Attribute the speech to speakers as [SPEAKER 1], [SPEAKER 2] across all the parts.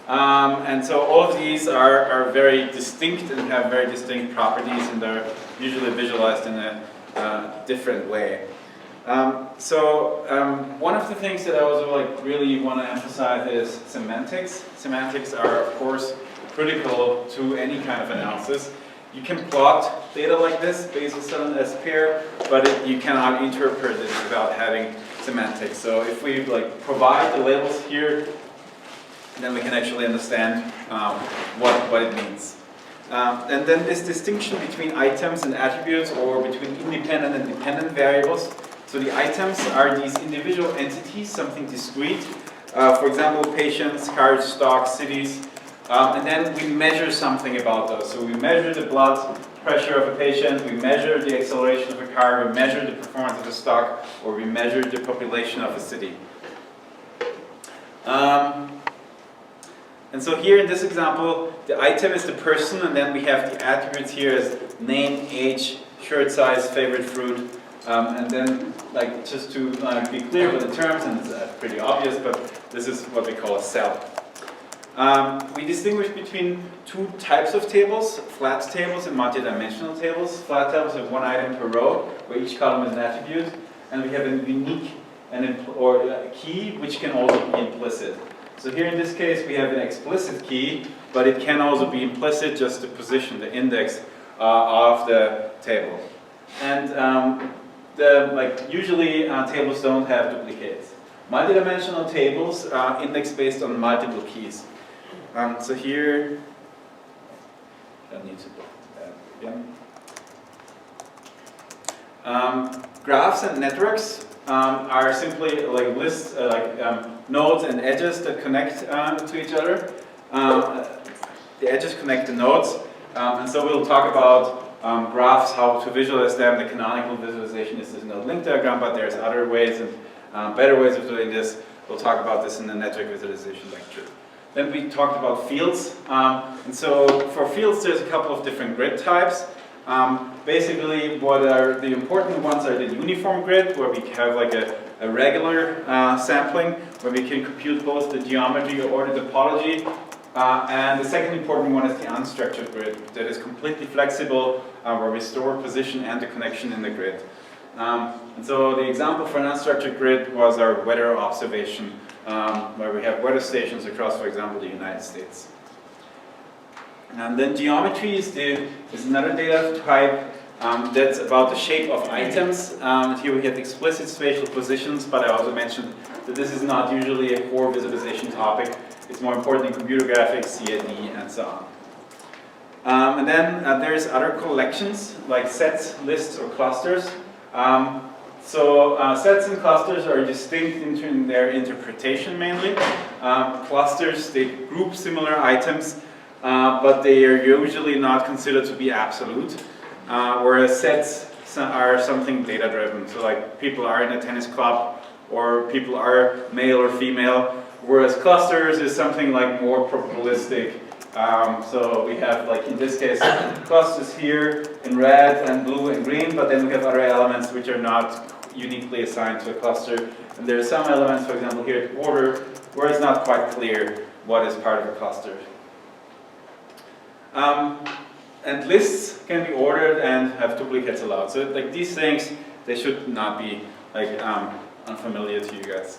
[SPEAKER 1] And so all of these are very distinct and have very distinct properties, and they're usually visualized in a different way. One of the things that I also really want to emphasize is semantics. Semantics are, of course, critical to any kind of analysis. You can plot data like this, Basel-7 S-pair, but you cannot interpret it without having semantics. So if we provide the labels here, then we can actually understand what it means. And then this distinction between items and attributes, or between independent and dependent variables. So the items are these individual entities, something discrete. For example, patients, cars, stocks, cities. And then we measure something about those. So we measure the blood pressure of a patient, we measure the acceleration of a car, we measure the performance of a stock, or we measure the population of a city. And so here in this example, the item is the person, and then we have the attributes here as name, age, shirt size, favorite fruit. And then, just to be clear with the terms, and it's pretty obvious, but this is what we call a cell. We distinguish between two types of tables, flat tables and multidimensional tables. Flat tables have one item per row, where each column is an attribute, and we have a unique or a key, which can also be implicit. So here in this case, we have an explicit key, but it can also be implicit, just the position, the index of the table. And usually tables don't have duplicates. Multidimensional tables are index based on multiple keys. So here, I need to do that again. Graphs and networks are simply lists, nodes and edges that connect to each other. The edges connect the nodes, and so we'll talk about graphs, how to visualize them. The canonical visualization is this node link diagram, but there's other ways and better ways of doing this. We'll talk about this in the network visualization lecture. Then we talked about fields, and so for fields there's a couple of different grid types. Basically, what are the important ones are the uniform grid, where we have a regular sampling, where we can compute both the geometry or the topology. And the second important one is the unstructured grid, that is completely flexible, where we store position and the connection in the grid. And so the example for an unstructured grid was our weather observation, where we have weather stations across, for example, the United States. And then geometry is another data type that's about the shape of items. Here we have explicit spatial positions, but I also mentioned that this is not usually a core visualization topic. It's more important in computer graphics, CAD, and so on. And then there's other collections, like sets, lists, or clusters. Sets and clusters are distinct in their interpretation mainly. Clusters, they group similar items, but they are usually not considered to be absolute, whereas sets are something data-driven. So people are in a tennis club, or people are male or female, whereas clusters is something more probabilistic. So we have, in this case, clusters here in red and blue and green, but then we have other elements which are not uniquely assigned to a cluster. And there are some elements, for example, here at order, where it's not quite clear what is part of a cluster. And lists can be ordered and have duplicates allowed. So these things, they should not be unfamiliar to you guys.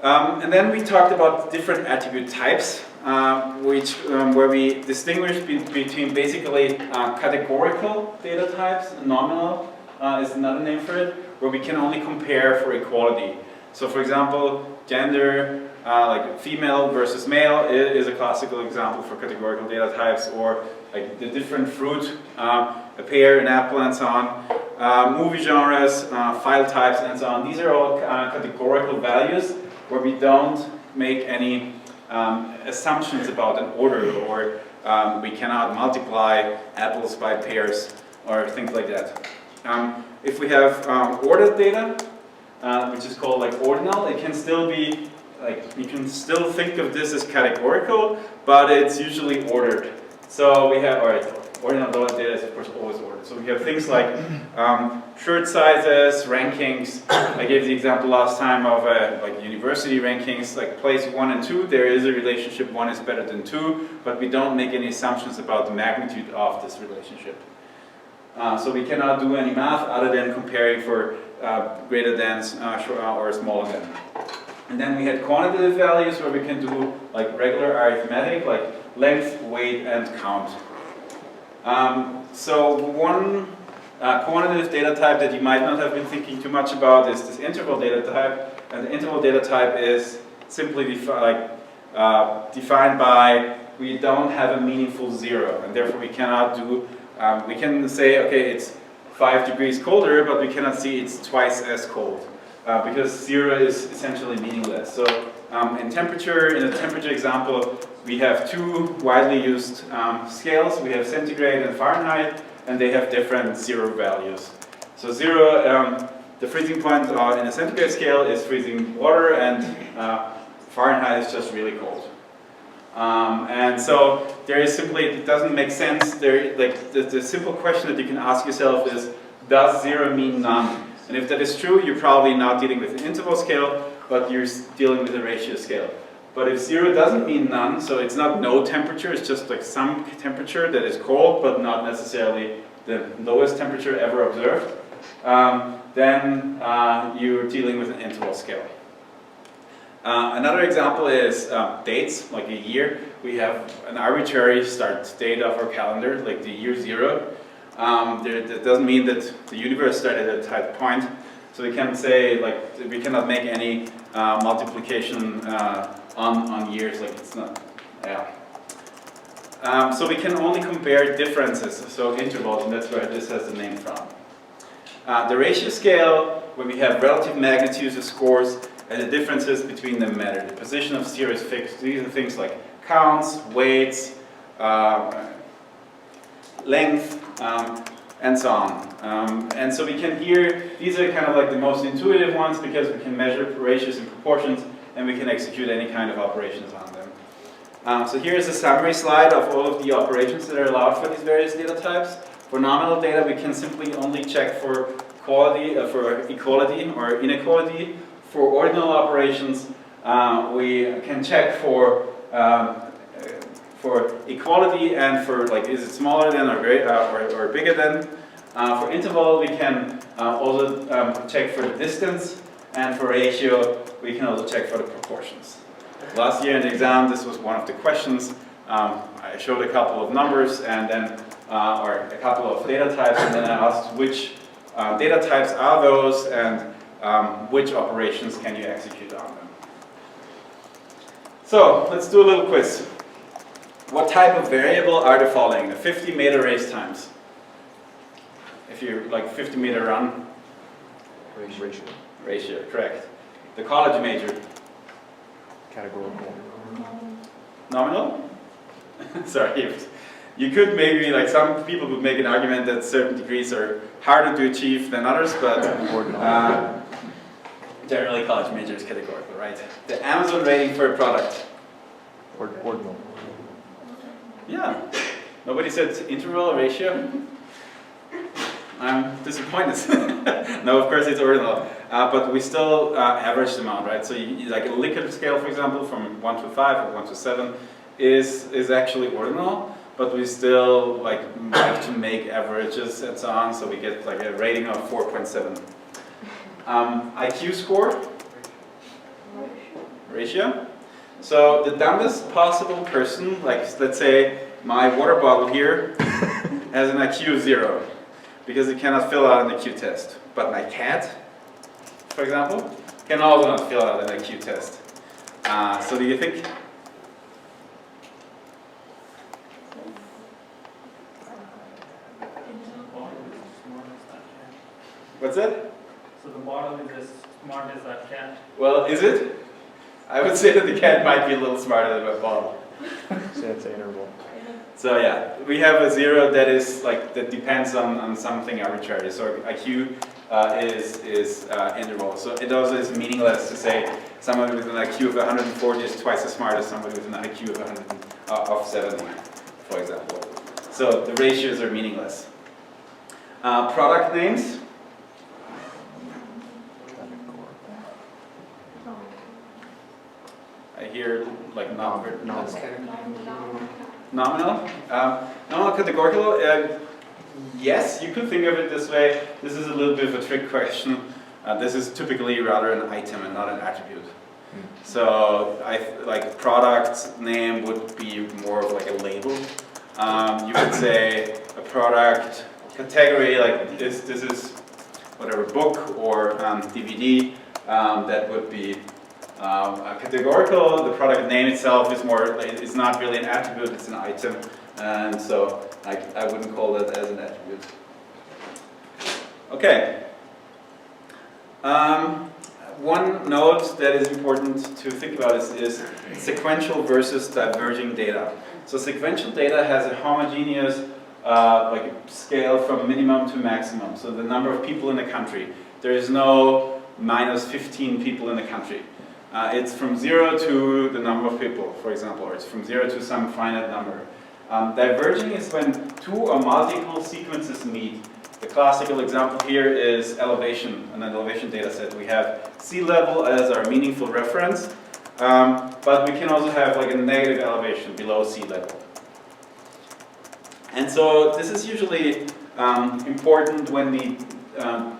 [SPEAKER 1] And then we talked about different attribute types, where we distinguish between basically categorical data types. Nominal is another name for it, where we can only compare for equality. So for example, gender, female versus male is a classical example for categorical data types, or the different fruit, a pear, an apple, and so on. Movie genres, file types, and so on. These are all categorical values where we don't make any assumptions about an order, or we cannot multiply apples by pears, or things like that. If we have ordered data, which is called ordinal, it can still be you can still think of this as categorical, but it's usually ordered. So we have, ordinal data is of course always ordered. So we have things like shirt sizes, rankings. I gave the example last time of like university rankings, like place 1 and 2. There is a relationship, 1 is better than 2, but we don't make any assumptions about the magnitude of this relationship. So we cannot do any math other than comparing for greater than or smaller than. And then we had quantitative values where we can do like regular arithmetic, like length, weight, and count. So one quantitative data type that you might not have been thinking too much about is this interval data type. And the interval data type is simply defined by we don't have a meaningful zero, and therefore we cannot do, we can say, okay, it's 5 degrees colder, but we cannot see it's twice as cold. Because 0 is essentially meaningless. So in a temperature example, we have 2 widely used scales. We have centigrade and Fahrenheit, and they have different 0 values. So 0, the freezing point in a centigrade scale is freezing water, and Fahrenheit is just really cold. And so there is simply, it doesn't make sense. The simple question that you can ask yourself is, does 0 mean none? And if that is true, you're probably not dealing with an interval scale, but you're dealing with a ratio scale. But if 0 doesn't mean none, so it's not no temperature, it's just like some temperature that is cold, but not necessarily the lowest temperature ever observed, then you're dealing with an interval scale. Another example is dates, like a year. We have an arbitrary start date of our calendar, like the year 0. That doesn't mean that the universe started at a type point. So we can say, like, we cannot make any multiplication on years, like it's not, yeah. So we can only compare differences, so intervals, and that's where this has the name from. The ratio scale, where we have relative magnitudes of scores, and the differences between them matter. The position of 0 is fixed. These are things like counts, weights, length, and so on. And so we can these are kind of like the most intuitive ones because we can measure ratios and proportions and we can execute any kind of operations on them. So here's a summary slide of all of the operations that are allowed for these various data types. For nominal data, we can simply only check for equality or inequality. For ordinal operations, we can check for equality and for like is it smaller than or bigger than. For interval we can also check for the distance, and for ratio we can also check for the proportions. Last year in the exam this was one of the questions. I showed a couple of numbers and then or a couple of data types, and then I asked which data types are those and which operations can you execute on them. So let's do a little quiz. What type of variable are the following? The 50-meter race times. If you're like 50-meter run. Ratio, correct. The college major.
[SPEAKER 2] Categorical.
[SPEAKER 1] Nominal? Sorry. You could maybe, like some people would make an argument that certain degrees are harder to achieve than others, but generally college major is categorical, right? The Amazon rating for a product.
[SPEAKER 2] Ordinal.
[SPEAKER 1] Yeah. Nobody said interval or ratio? I'm disappointed. No, of course it's ordinal. But we still average them out, right? So like a Likert scale, for example, from 1 to 5 or 1 to 7 is actually ordinal, but we still like have to make averages and so on, so we get like a rating of 4.7. IQ score? Ratio? So the dumbest possible person, like let's say my water bottle here has an IQ 0 because it cannot fill out an IQ test. But my cat, for example, can also not fill out an IQ test. So do you think? What's that?
[SPEAKER 3] So the bottle is as smart as that cat?
[SPEAKER 1] Well, is it? I would say that the cat might be a little smarter than my bottle.
[SPEAKER 2] So that's an interval.
[SPEAKER 1] So yeah, we have a 0 that is like that depends on something arbitrary. So IQ is interval. So it also is meaningless to say someone with an IQ of 140 is twice as smart as somebody with an IQ of 70, for example. So the ratios are meaningless. Product names. I hear like nominal. Nominal categorical. Yes, you could think of it this way. This is a little bit of a trick question. This is typically rather an item and not an attribute. So like product name would be more of like a label. You could say a product category, like this is whatever book or DVD. That would be categorical. The product name itself is more. It's not really an attribute. It's an item, and so I wouldn't call that as an attribute. Okay. One note that is important to think about is sequential versus diverging data. So sequential data has a homogeneous like scale from minimum to maximum. So the number of people in the country. There is no minus 15 people in the country. It's from 0 to the number of people, for example, or it's from 0 to some finite number. Diverging is when two or multiple sequences meet. The classical example here is elevation, an elevation data set. We have sea level as our meaningful reference, but we can also have like a negative elevation below sea level. And so this is usually important when we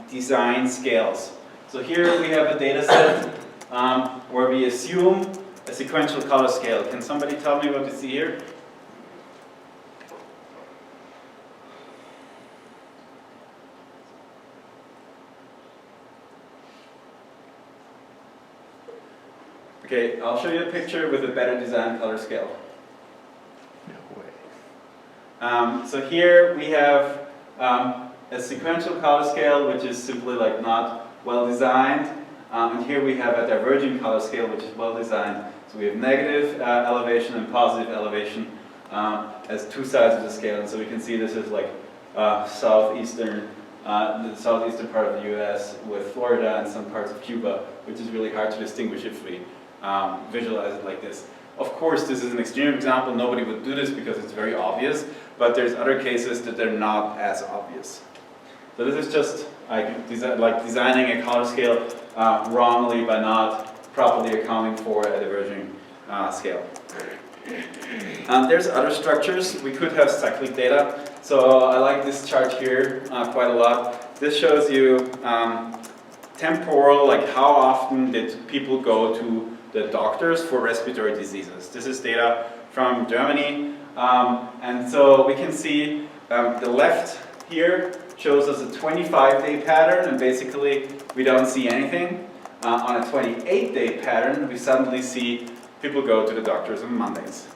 [SPEAKER 1] design scales. So here we have a data set where we assume a sequential color scale. Can somebody tell me what you see here? Okay, I'll show you a picture with a better design color scale.
[SPEAKER 2] No way.
[SPEAKER 1] So here we have a sequential color scale, which is simply like not well designed. And here we have a diverging color scale, which is well designed. So we have negative elevation and positive elevation as two sides of the scale. And so we can see this is like the southeastern part of the US with Florida and some parts of Cuba, which is really hard to distinguish if we visualize it like this. Of course, this is an extreme example. Nobody would do this because it's very obvious, but there's other cases that they're not as obvious. So this is just like designing a color scale wrongly by not properly accounting for a diverging scale. There's other structures. We could have cyclic data. So I like this chart here quite a lot. This shows you temporal, like how often did people go to the doctors for respiratory diseases. This is data from Germany. And so we can see the left here shows us a 25-day pattern, and basically we don't see anything. On a 28-day pattern, we suddenly see people go to the doctors on Mondays.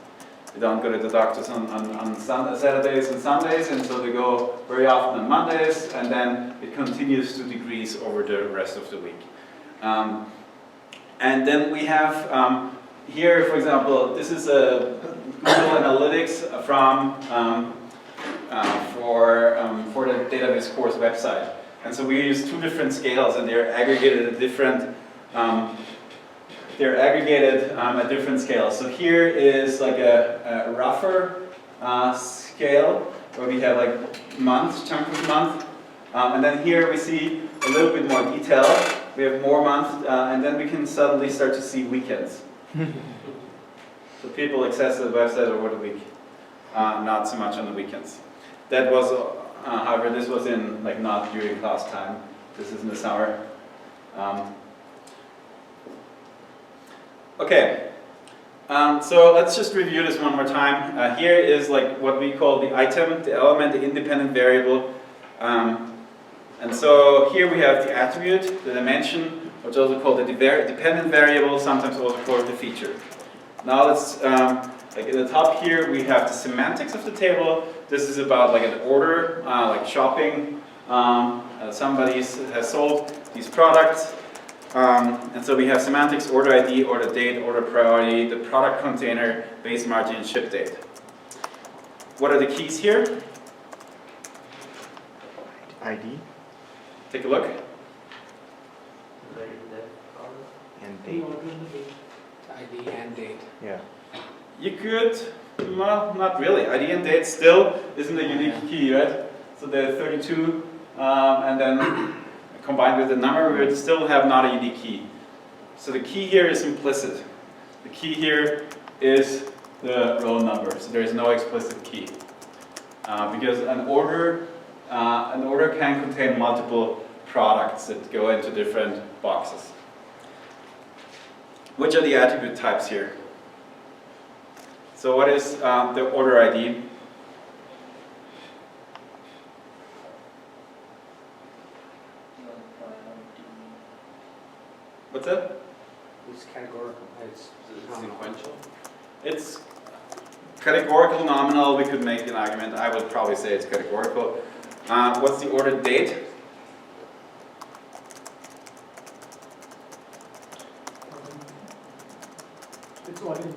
[SPEAKER 1] They don't go to the doctors on Saturdays and Sundays, and so they go very often on Mondays, and then it continues to decrease over the rest of the week. And then we have here, for example, this is a Google Analytics from for the database course website. And so we use two different scales, and they're aggregated at different scales. So here is like a rougher scale where we have like months, chunk of month, and then here we see a little bit more detail. We have more months, and then we can suddenly start to see weekends. So people access the website over the week, not so much on the weekends. That was, however, this was in like not during class time. This is in the summer. Okay, so let's just review this one more time. Here is like what we call the item, the element, the independent variable. And so here we have the attribute, the dimension, which is also called the dependent variable, sometimes also called the feature. Now let's, like at the top here, we have the semantics of the table. This is about like an order, like shopping. Somebody has sold these products. And so we have semantics, order ID, order date, order priority, the product container, base margin, ship date. What are the keys here?
[SPEAKER 2] ID
[SPEAKER 1] Take a look.
[SPEAKER 2] and date.
[SPEAKER 4] ID and date.
[SPEAKER 2] Yeah.
[SPEAKER 1] You could Well, not really. ID and date still isn't a unique key, right? So the 32, and then combined with the number, we would still have not a unique key. So the key here is implicit. The key here is the row number. So there is no explicit key. Because an order can contain multiple products that go into different boxes. Which are the attribute types here? So what is the order ID? What's that?
[SPEAKER 4] It's categorical. It's sequential.
[SPEAKER 1] It's categorical, nominal. We could make an argument. I would probably say it's categorical. What's the ordered date?
[SPEAKER 3] It's ordinal.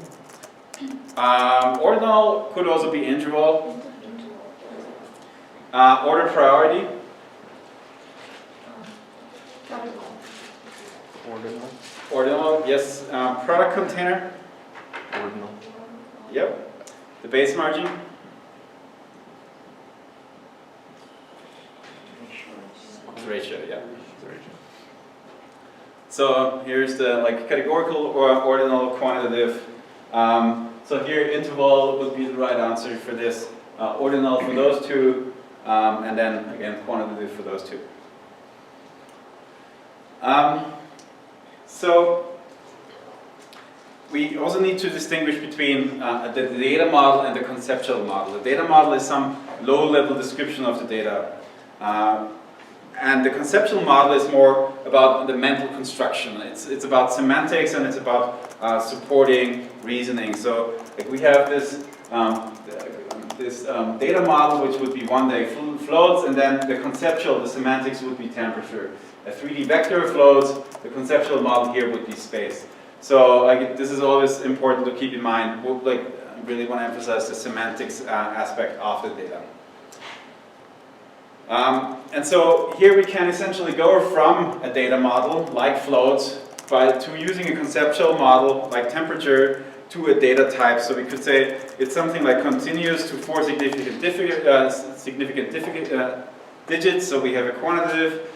[SPEAKER 1] Ordinal could also be interval. Order priority.
[SPEAKER 2] Ordinal.
[SPEAKER 1] Ordinal, yes. Product container.
[SPEAKER 2] Ordinal.
[SPEAKER 1] Yep. The base margin. Ratio, yeah. So here's the categorical or ordinal quantitative. So here interval would be the right answer for this. Ordinal for those two, and then again quantitative for those two. So we also need to distinguish between the data model and the conceptual model. The data model is some low-level description of the data. And the conceptual model is more about the mental construction. It's about semantics and it's about supporting reasoning. So we have this data model which would be one-day floats, and then the conceptual, the semantics would be temperature. A 3D vector floats, the conceptual model here would be space. So this is always important to keep in mind. I really want to emphasize the semantics aspect of the data. And so here we can essentially go from a data model like floats to using a conceptual model like temperature to a data type. So we could say it's something like continuous to 4 significant digits. So we have a quantitative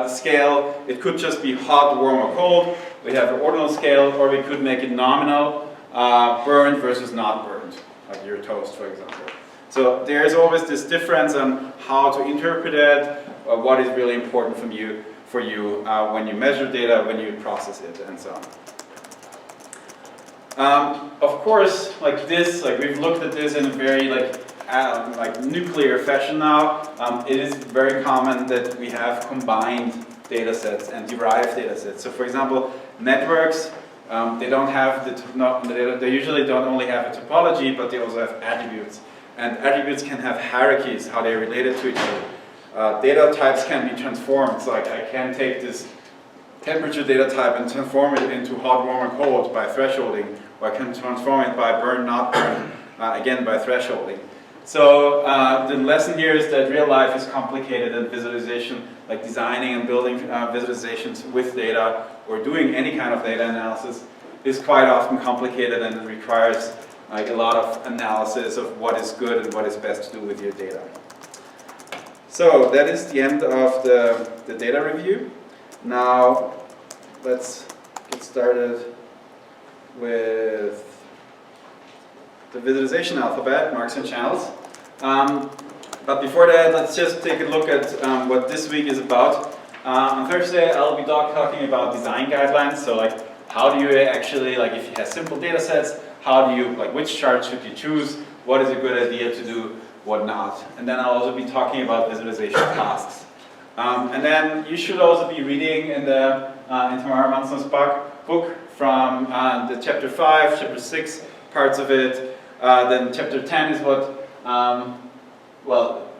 [SPEAKER 1] scale. It could just be hot, warm, or cold. We have an ordinal scale, or we could make it nominal, burned versus not burned, like your toast, for example. So there's always this difference on how to interpret it, what is really important for you when you measure data, when you process it, and so on. Of course, we've looked at this in a very nuclear fashion now. It is very common that we have combined data sets and derived data sets. So for example, networks, they don't have they usually don't only have a topology, but they also have attributes. And attributes can have hierarchies, how they're related to each other. Data types can be transformed. So I can take this temperature data type and transform it into hot, warm, and cold by thresholding, or I can transform it by burn, not burn, again by thresholding. So the lesson here is that real life is complicated, and visualization, like designing and building visualizations with data or doing any kind of data analysis, is quite often complicated and requires a lot of analysis of what is good and what is best to do with your data. So that is the end of the data review. Now let's get started with the visualization alphabet, marks and channels. But before that, let's just take a look at what this week is about. On Thursday, I'll be talking about design guidelines. So how do you actually, if you have simple data sets, how do you, which charts should you choose? What is a good idea to do? What not? And then I'll also be talking about visualization tasks. And then you should also be reading in Tamara Manson's book from the chapter 5, chapter 6 parts of it. Then chapter 10 is what,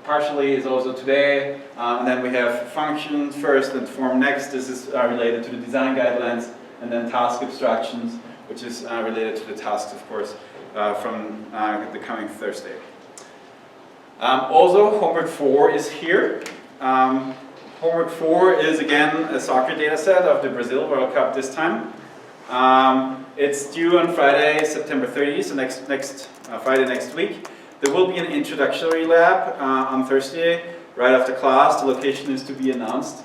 [SPEAKER 1] partially is also today. And then we have functions first and form next. This is related to the design guidelines. And then task abstractions, which is related to the tasks, of course, from the coming Thursday. Also, homework 4 is here. Homework 4 is, again, a soccer data set of the Brazil World Cup this time. It's due on Friday, September 30th, so next Friday next week. There will be an introductory lab on Thursday, right after class. The location is to be announced.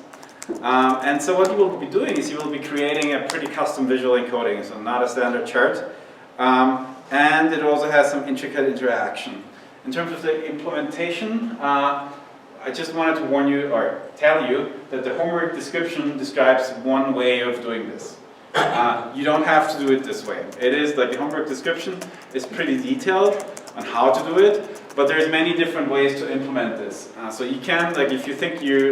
[SPEAKER 1] And so what you will be doing is you will be creating a pretty custom visual encoding, so not a standard chart. And it also has some intricate interaction. In terms of the implementation, I just wanted to warn you, or tell you, that the homework description describes one way of doing this. You don't have to do it this way. It is like the homework description is pretty detailed on how to do it, but there's many different ways to implement this. So you can, like, if you think you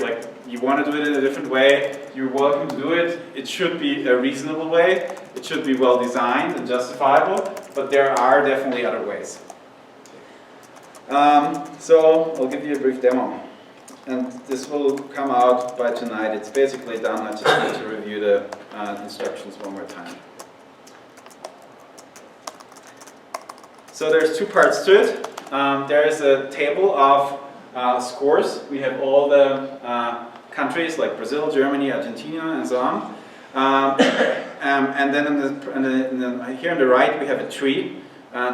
[SPEAKER 1] want to do it in a different way, you're welcome to do it. It should be a reasonable way. It should be well designed and justifiable, but there are definitely other ways. So I'll give you a brief demo. And this will come out by tonight. It's basically done. I just need to review the instructions one more time. So there's two parts to it. There is a table of scores. We have all the countries like Brazil, Germany, Argentina, and so on. And then here on the right we have a tree.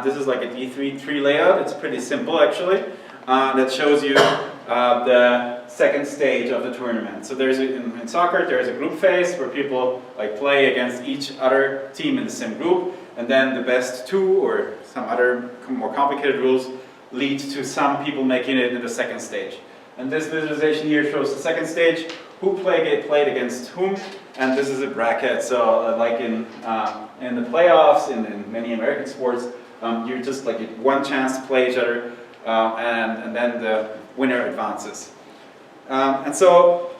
[SPEAKER 1] This is like a D3 tree layout. It's pretty simple actually. That shows you the second stage of the tournament. So there's in soccer there's a group phase where people like play against each other team in the same group, and then the best two or some other more complicated rules lead to some people making it in the second stage. And this visualization here shows the second stage, who played against whom, and this is a bracket. So like in the playoffs, in many American sports, you're just like one chance to play each other, and then the winner advances. And so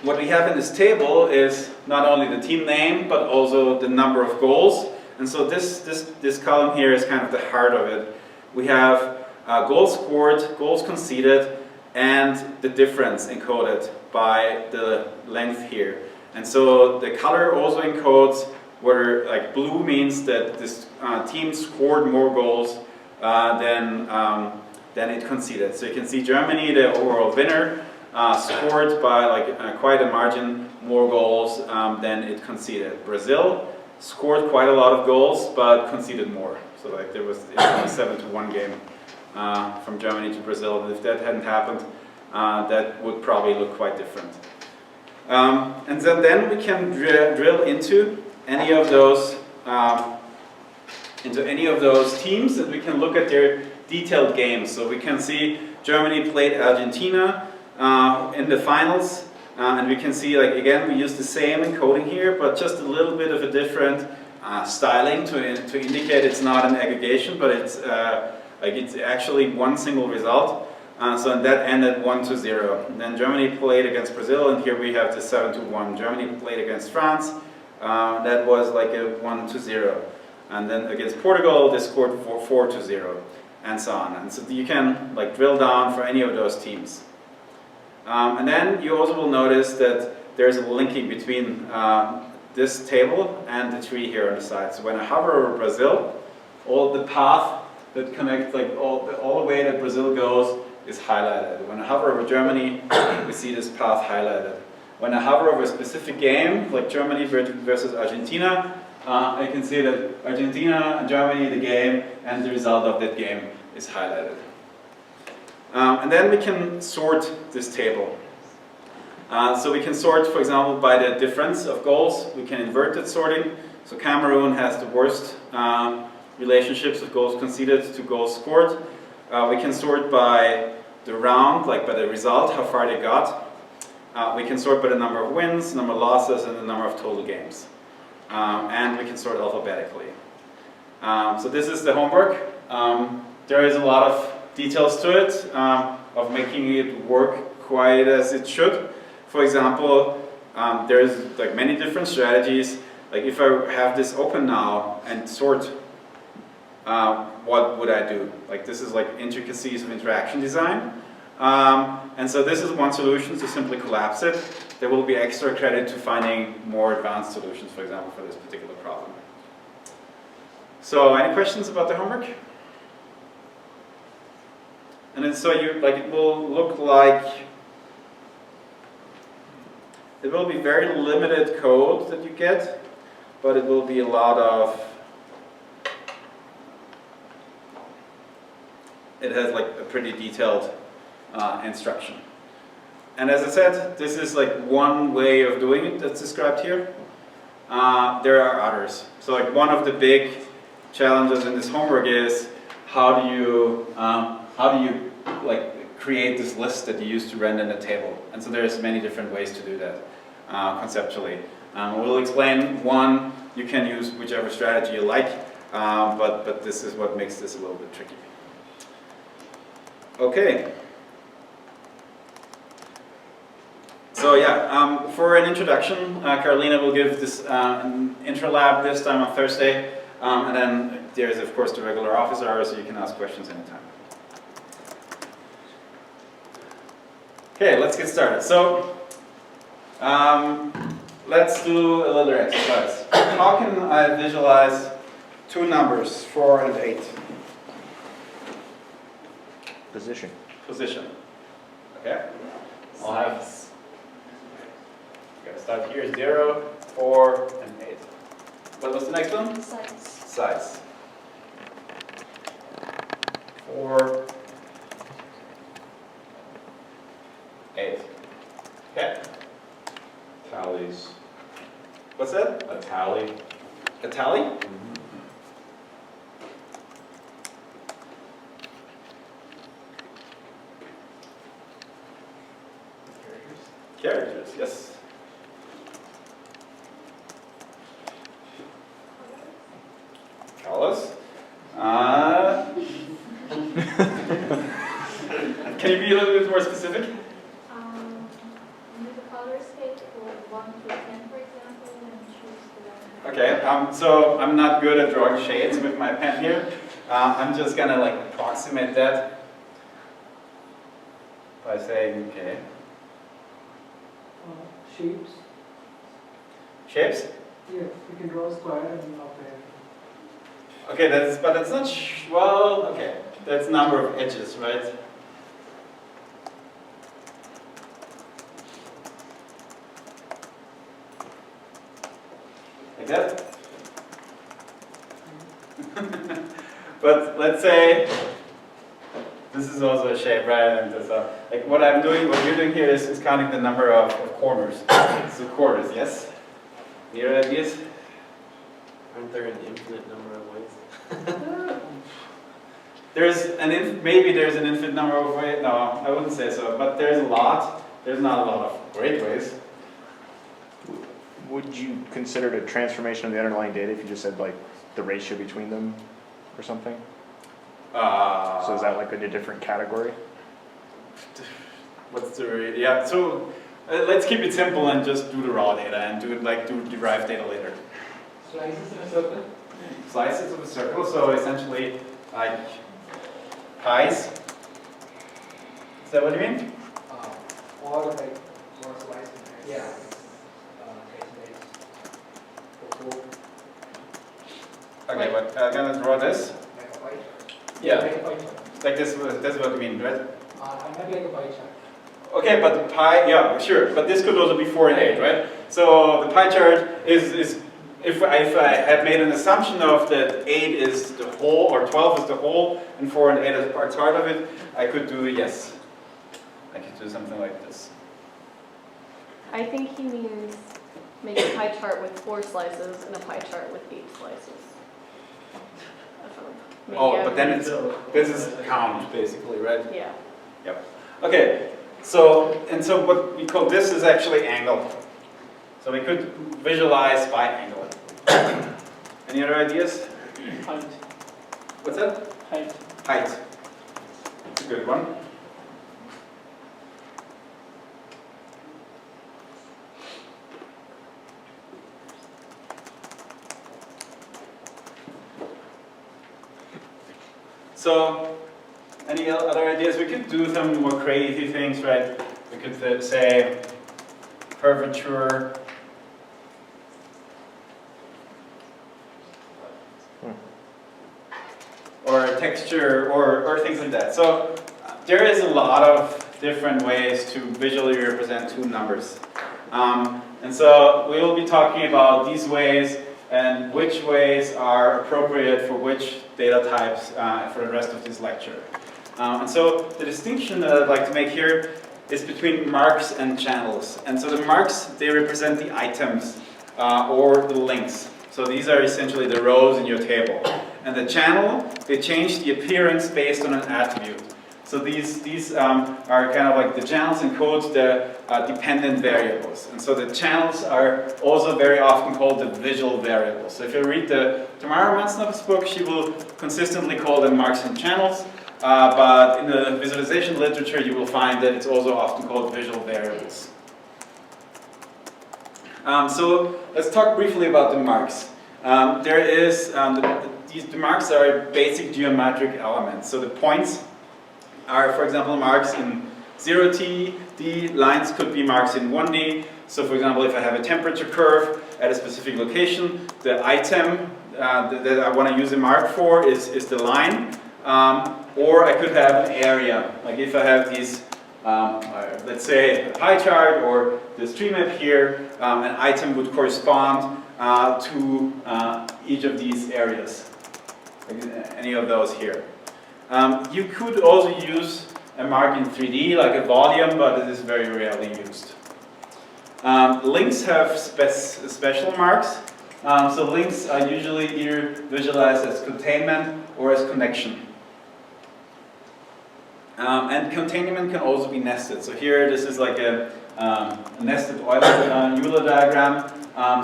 [SPEAKER 1] what we have in this table is not only the team name, but also the number of goals. And so this column here is kind of the heart of it. We have goals scored, goals conceded, and the difference encoded by the length here. And so the color also encodes where like blue means that this team scored more goals than it conceded. So you can see Germany, the overall winner, scored by like quite a margin more goals than it conceded. Brazil scored quite a lot of goals but conceded more. So like there was a 7-1 game from Germany to Brazil. And if that hadn't happened, that would probably look quite different. And then we can drill into any of those teams, and we can look at their detailed games. So we can see Germany played Argentina in the finals, and we can see, like, again, we use the same encoding here, but just a little bit of a different styling to indicate it's not an aggregation, but it's actually one single result. So that ended 1-0. And then Germany played against Brazil, and here we have the 7-1. Germany played against France. That was like a 1-0. And then against Portugal, they scored 4-0, and so on. And so you can like drill down for any of those teams. And then you also will notice that there's a linking between this table and the tree here on the side. So when I hover over Brazil, all the path that connects, like all the way that Brazil goes, is highlighted. When I hover over Germany, we see this path highlighted. When I hover over a specific game, like Germany versus Argentina, I can see that Argentina and Germany, the game, and the result of that game is highlighted. And then we can sort this table. So we can sort, for example, by the difference of goals. We can inverted sorting. So Cameroon has the worst relationships of goals conceded to goals scored. We can sort by the round, like by the result, how far they got. We can sort by the number of wins, number of losses, and the number of total games. And we can sort alphabetically. So this is the homework. There is a lot of details to it, of making it work quite as it should. For example, there's like many different strategies. Like if I have this open now and sort, what would I do? Like this is like intricacies of interaction design. And so this is one solution, to simply collapse it. There will be extra credit to finding more advanced solutions, for example, for this particular problem. So any questions about the homework? And then so it will look like, it will be very limited code that you get. but it will be a lot of, it has like a pretty detailed instruction. And as I said, this is like one way of doing it that's described here. There are others. So like one of the big challenges in this homework is how do you like create this list that you use to render in a table. And so there's many different ways to do that conceptually. We'll explain one. You can use whichever strategy you like, but this is what makes this a little bit tricky. Okay. So yeah, for an introduction, Carolina will give this an intro lab this time on Thursday, and then there's of course the regular office hours, so you can ask questions anytime. Okay, let's get started. So let's do a little exercise. How can I visualize two numbers, 4 and 8?
[SPEAKER 2] Position.
[SPEAKER 1] Position. Okay. I'll have. Okay, start here, 0, 4, and 8. What was the next one?
[SPEAKER 5] Size.
[SPEAKER 1] Size. 4, 8. Okay.
[SPEAKER 6] Tallies.
[SPEAKER 1] What's that?
[SPEAKER 6] A tally.
[SPEAKER 1] A tally? Characters, yes. Colors. Can you be a little bit more specific?
[SPEAKER 5] Use the color scale for 1 to 10, for example, and choose the.
[SPEAKER 1] Okay, so I'm not good at drawing shades with my pen here. I'm just gonna like approximate that by saying, okay.
[SPEAKER 7] Shapes.
[SPEAKER 1] Shapes?
[SPEAKER 7] Yeah, you can draw a square and up there.
[SPEAKER 1] Okay, but that's not, well, okay. That's number of edges, right? Like that? But let's say, this is also a shape, right? And so, like what I'm doing, what you're doing here is counting the number of corners. So quarters, yes? Any other ideas?
[SPEAKER 4] Aren't there an infinite number of ways?
[SPEAKER 1] Maybe there's an infinite number of ways. No, I wouldn't say so. But there's a lot. There's not a lot of great ways.
[SPEAKER 2] Would you consider it a transformation of the underlying data if you just said like the ratio between them or something? So is that like in a different category?
[SPEAKER 1] What's the yeah? So let's keep it simple and just do the raw data and do derived data later.
[SPEAKER 7] Slices in a circle.
[SPEAKER 1] Slices of a circle. So essentially like pies. Is that what you mean?
[SPEAKER 7] Or like more slices. Yeah.
[SPEAKER 1] Okay, but I'm gonna draw this.
[SPEAKER 7] Like a pie chart.
[SPEAKER 1] Yeah,
[SPEAKER 7] Like a pie chart.
[SPEAKER 1] like this. That's what you mean, right?
[SPEAKER 7] Maybe like a pie chart.
[SPEAKER 1] Okay, but the pie, yeah, sure. But this could also be 4 and 8, right? So the pie chart is if I had made an assumption of that 8 is the whole or 12 is the whole and 4 and 8 is part of it, I could do yes. I could do something like this.
[SPEAKER 8] I think he means make a pie chart with 4 slices and a pie chart with 8 slices.
[SPEAKER 1] Oh, but then this is count basically, right?
[SPEAKER 8] Yeah.
[SPEAKER 1] Yep. Okay. So what we call this is actually angle. So we could visualize by angle. Any other ideas?
[SPEAKER 3] Height.
[SPEAKER 1] What's that?
[SPEAKER 3] Height.
[SPEAKER 1] Height. That's a good one. So, any other ideas? We could do some more crazy things, right? We could say curvature. Or texture, or things like that. So, there is a lot of different ways to visually represent two numbers. And so, we will be talking about these ways and which ways are appropriate for which data types for the rest of this lecture. And so the distinction that I'd like to make here is between marks and channels. And so the marks, they represent the items or the links. So these are essentially the rows in your table. And the channel, they change the appearance based on an attribute. So these are kind of like the channels encode the dependent variables. And so the channels are also very often called the visual variables. So if you read the Tamara Mansnap's book, she will consistently call them marks and channels. But in the visualization literature, you will find that it's also often called visual variables. So let's talk briefly about the marks. The marks are basic geometric elements. So the points are, for example, marks in 0t. The lines could be marks in 1D. So for example, if I have a temperature curve at a specific location, the item that I want to use a mark for is the line. Or I could have an area, like if I have these, let's say a pie chart or this tree map here, an item would correspond to each of these areas, like any of those here. You could also use a mark in 3D, like a volume, but it is very rarely used. Links have special marks. So links are usually either visualized as containment or as connection. And containment can also be nested. So here, this is like a nested Euler diagram.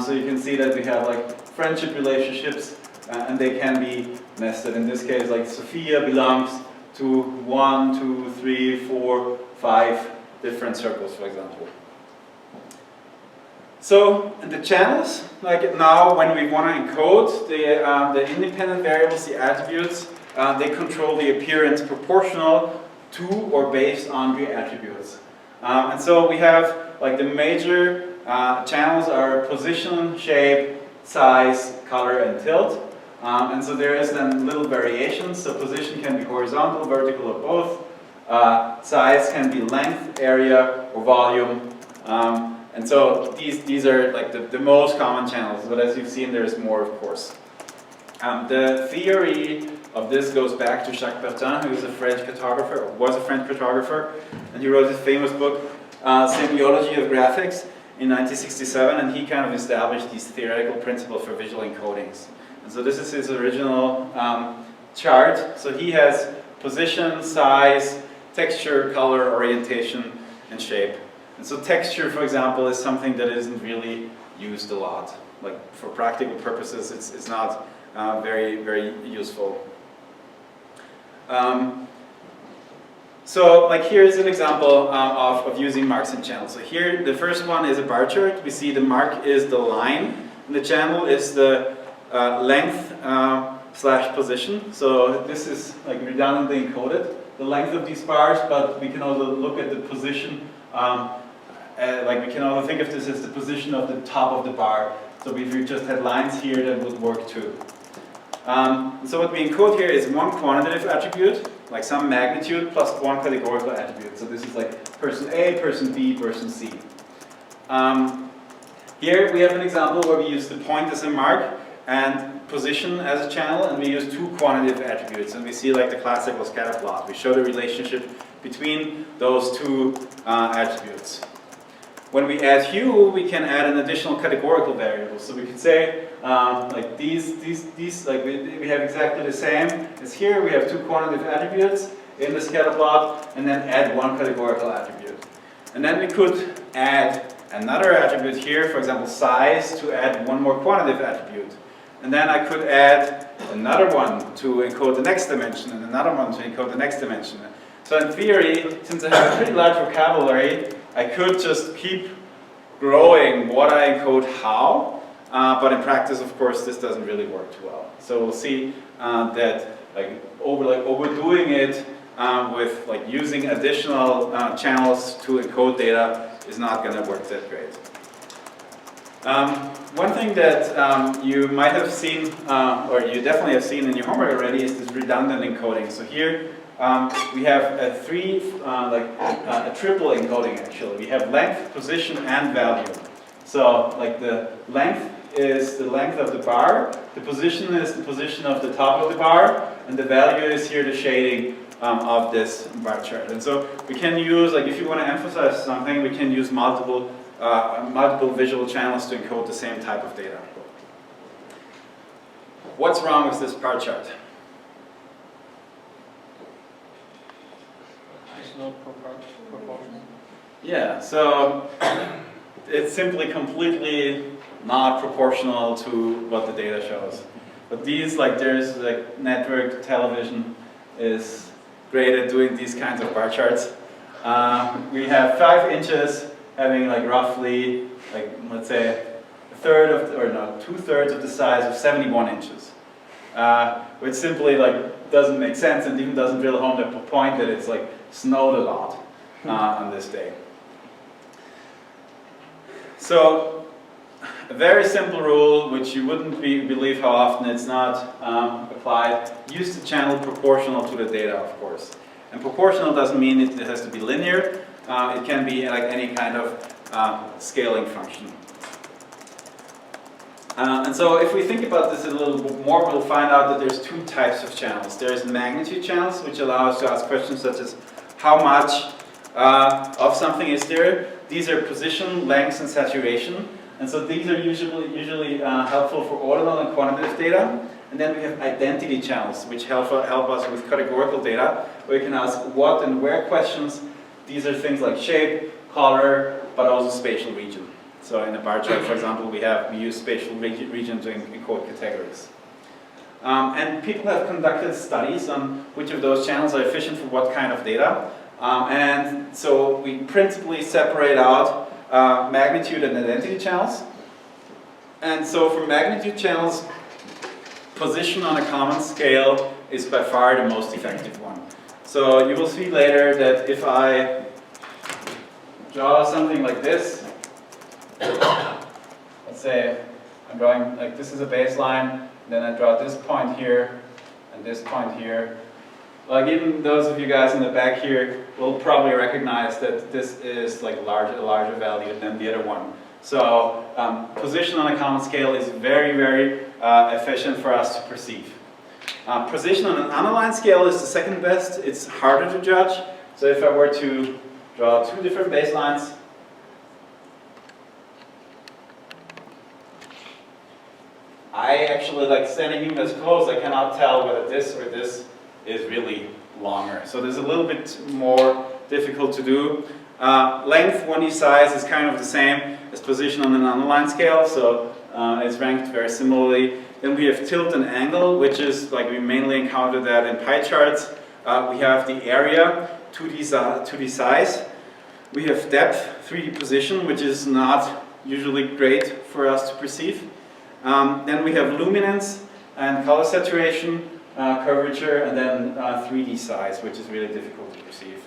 [SPEAKER 1] So you can see that we have like friendship relationships, and they can be nested. In this case, like Sophia belongs to 1, 2, 3, 4, 5 different circles, for example. So the channels, like now when we want to encode the independent variables, the attributes, they control the appearance proportional to or based on the attributes. And so we have like the major channels are position, shape, size, color, and tilt. And so there is then little variations. So position can be horizontal, vertical, or both. Size can be length, area, or volume. And so these are like the most common channels. But as you've seen, there's more, of course. The theory of this goes back to Shackleton, who is a French cartographer, or was a French cartographer, and he wrote his famous book, Semiology of Graphics, in 1967, and he kind of established these theoretical principles for visual encodings. And so this is his original chart. So he has position, size, texture, color, orientation, and shape. And so texture, for example, is something that isn't really used a lot. Like for practical purposes, it's not very, very useful. So like here's an example of using marks and channels. So here the first one is a bar chart. We see the mark is the line and the channel is the length slash position. So this is like redundantly encoded, the length of these bars, but we can also look at the position. Like we can also think of this as the position of the top of the bar. So if we just had lines here, that would work too. So what we encode here is one quantitative attribute, like some magnitude, plus one categorical attribute. So this is like person A, person B, person C. Here we have an example where we use the point as a mark and position as a channel, and we use two quantitative attributes. And we see like the classical scatter plot. We show the relationship between those two attributes. When we add hue, we can add an additional categorical variable. So we could say, like these, like we have exactly the same as here. We have two quantitative attributes in the scatter plot, and then add one categorical attribute. And then we could add another attribute here, for example, size, to add one more quantitative attribute. And then I could add another one to encode the next dimension, and another one to encode the next dimension. So in theory, since I have a pretty large vocabulary, I could just keep growing what I encode how, but in practice, of course, this doesn't really work too well. So we'll see that overdoing it with like using additional channels to encode data is not going to work that great. One thing that you might have seen, or you definitely have seen in your homework already, is this redundant encoding. So here we have a triple encoding actually. We have length, position, and value. So like the length is the length of the bar, the position is the position of the top of the bar, and the value is here the shading of this bar chart. And so we can use, like if you want to emphasize something, we can use multiple visual channels to encode the same type of data. What's wrong with this bar chart?
[SPEAKER 3] There's no proportion.
[SPEAKER 1] Yeah, so it's simply completely not proportional to what the data shows. But these, like there's like network television is great at doing these kinds of bar charts. We have 5 inches having like roughly, like let's say, a third of, or no, 2/3 of the size of 71 inches. Which simply like doesn't make sense and even doesn't drill home the point that it's like snowed a lot on this day. So a very simple rule, which you wouldn't believe how often it's not applied. Use the channel proportional to the data, of course. And proportional doesn't mean it has to be linear. It can be like any kind of scaling function. And so if we think about this a little bit more, we'll find out that there's 2 types of channels. There's magnitude channels, which allow us to ask questions such as how much of something is there. These are position, length, and saturation. And so these are usually helpful for ordinal and quantitative data. And then we have identity channels, which help us with categorical data, where you can ask what and where questions. These are things like shape, color, but also spatial region. So in a bar chart, for example, we use spatial region to encode categories. And people have conducted studies on which of those channels are efficient for what kind of data. And so we principally separate out magnitude and identity channels. And so for magnitude channels, position on a common scale is by far the most effective one. So you will see later that if I draw something like this, let's say I'm drawing, like this is a baseline, then I draw this point here, and this point here. Like even those of you guys in the back here will probably recognize that this is like a larger value than the other one. So position on a common scale is very, very efficient for us to perceive. Position on an unaligned scale is the second best. It's harder to judge. So if I were to draw 2 different baselines, I actually, like standing even this close, I cannot tell whether this or this is really longer. So there's a little bit more difficult to do. Length, 1D size is kind of the same as position on an unaligned scale, so it's ranked very similarly. Then we have tilt and angle, which is like we mainly encounter that in pie charts. We have the area, 2D size. We have depth, 3D position, which is not usually great for us to perceive. Then we have luminance and color saturation, curvature, and then 3D size, which is really difficult to perceive.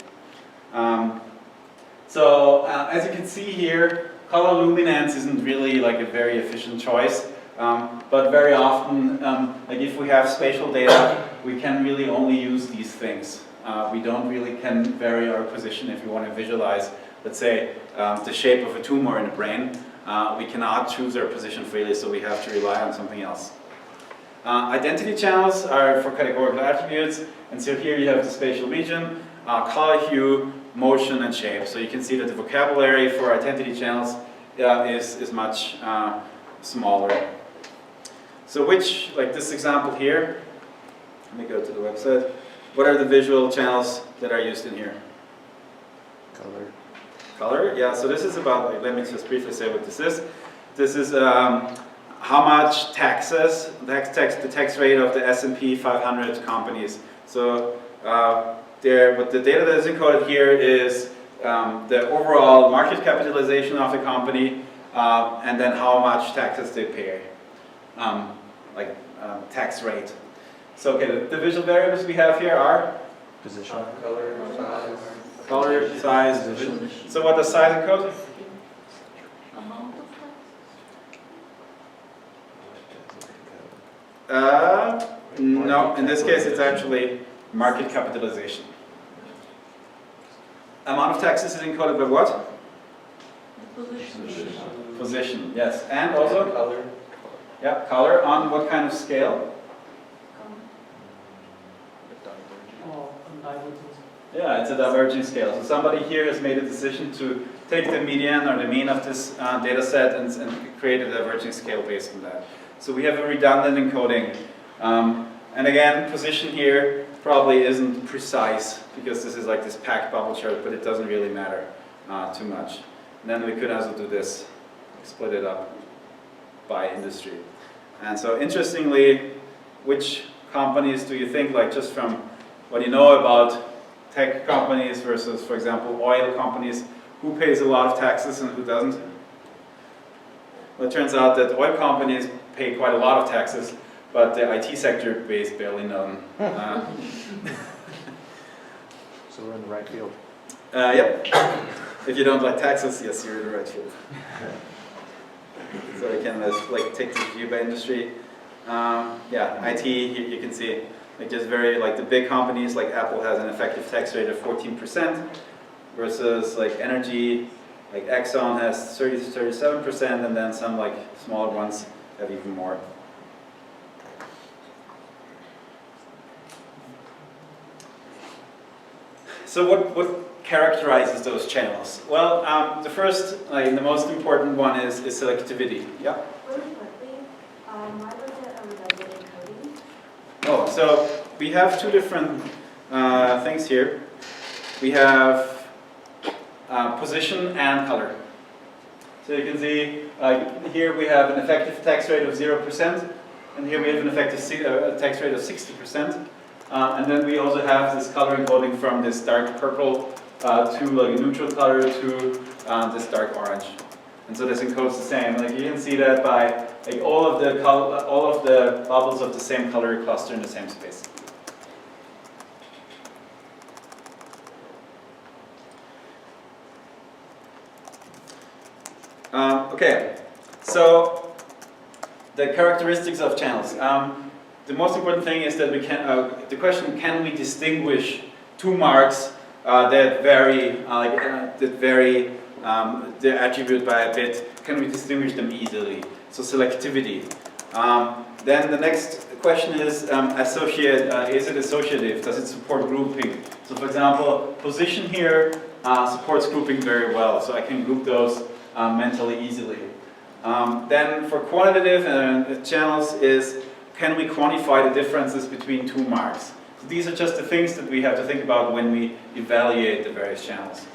[SPEAKER 1] So as you can see here, color luminance isn't really like a very efficient choice, but very often, like if we have spatial data, we can really only use these things. We don't really can vary our position if we want to visualize, let's say, the shape of a tumor in the brain. We cannot choose our position freely, so we have to rely on something else. Identity channels are for categorical attributes, and so here you have the spatial region, color, hue, motion, and shape. So you can see that the vocabulary for identity channels is much smaller. So which, like this example here, let me go to the website. What are the visual channels that are used in here?
[SPEAKER 2] Color.
[SPEAKER 1] Color, yeah, so this is about, like, let me just briefly say what this is. This is how much taxes, the tax rate of the S&P 500 companies. So what the data that is encoded here is the overall market capitalization of the company and then how much taxes they pay, tax rate. So okay, the visual variables we have here are?
[SPEAKER 2] Position.
[SPEAKER 1] Color, size, position. So what does size encode? No, in this case it's actually market capitalization. Amount of taxes is encoded by what? Position, yes. And also? Yeah, color on what kind of scale?
[SPEAKER 3] Oh, and divergence.
[SPEAKER 1] Yeah, it's a diverging scale. So somebody here has made a decision to take the median or the mean of this data set and create a diverging scale based on that. So we have a redundant encoding. And again, position here probably isn't precise because this is like this packed bubble chart, but it doesn't really matter too much. And then we could also do this, split it up by industry. And so interestingly, which companies do you think, like just from what you know about tech companies versus, for example, oil companies, who pays a lot of taxes and who doesn't? Well, it turns out that oil companies pay quite a lot of taxes, but the IT sector pays barely none.
[SPEAKER 2] So we're in the right field.
[SPEAKER 1] Yep. If you don't like taxes, yes, you're in the right field. So we can like take this view by industry. Yeah, IT, you can see like just very like the big companies like Apple has an effective tax rate of 14% versus like energy, like Exxon has 37%, and then some like smaller ones have even more. So what characterizes those channels? Well, the first, like the most important one is selectivity. Yeah.
[SPEAKER 5] Really quickly, why was it a redundant encoding?
[SPEAKER 1] Oh, so we have two different things here. We have position and color. So you can see here we have an effective tax rate of 0%, and here we have an effective tax rate of 60%. And then we also have this color encoding from this dark purple to like a neutral color to this dark orange. And so this encodes the same. Like you can see that by like all of the bubbles of the same color cluster in the same space. Okay, so the characteristics of channels. The most important thing is that we can. The question: can we distinguish two marks that vary, the attribute by a bit? Can we distinguish them easily? So selectivity. Then the next question is is it associative? Does it support grouping? So for example, position here supports grouping very well. So I can group those mentally easily. Then for quantitative channels is, can we quantify the differences between two marks? So these are just the things that we have to think about when we evaluate the various channels.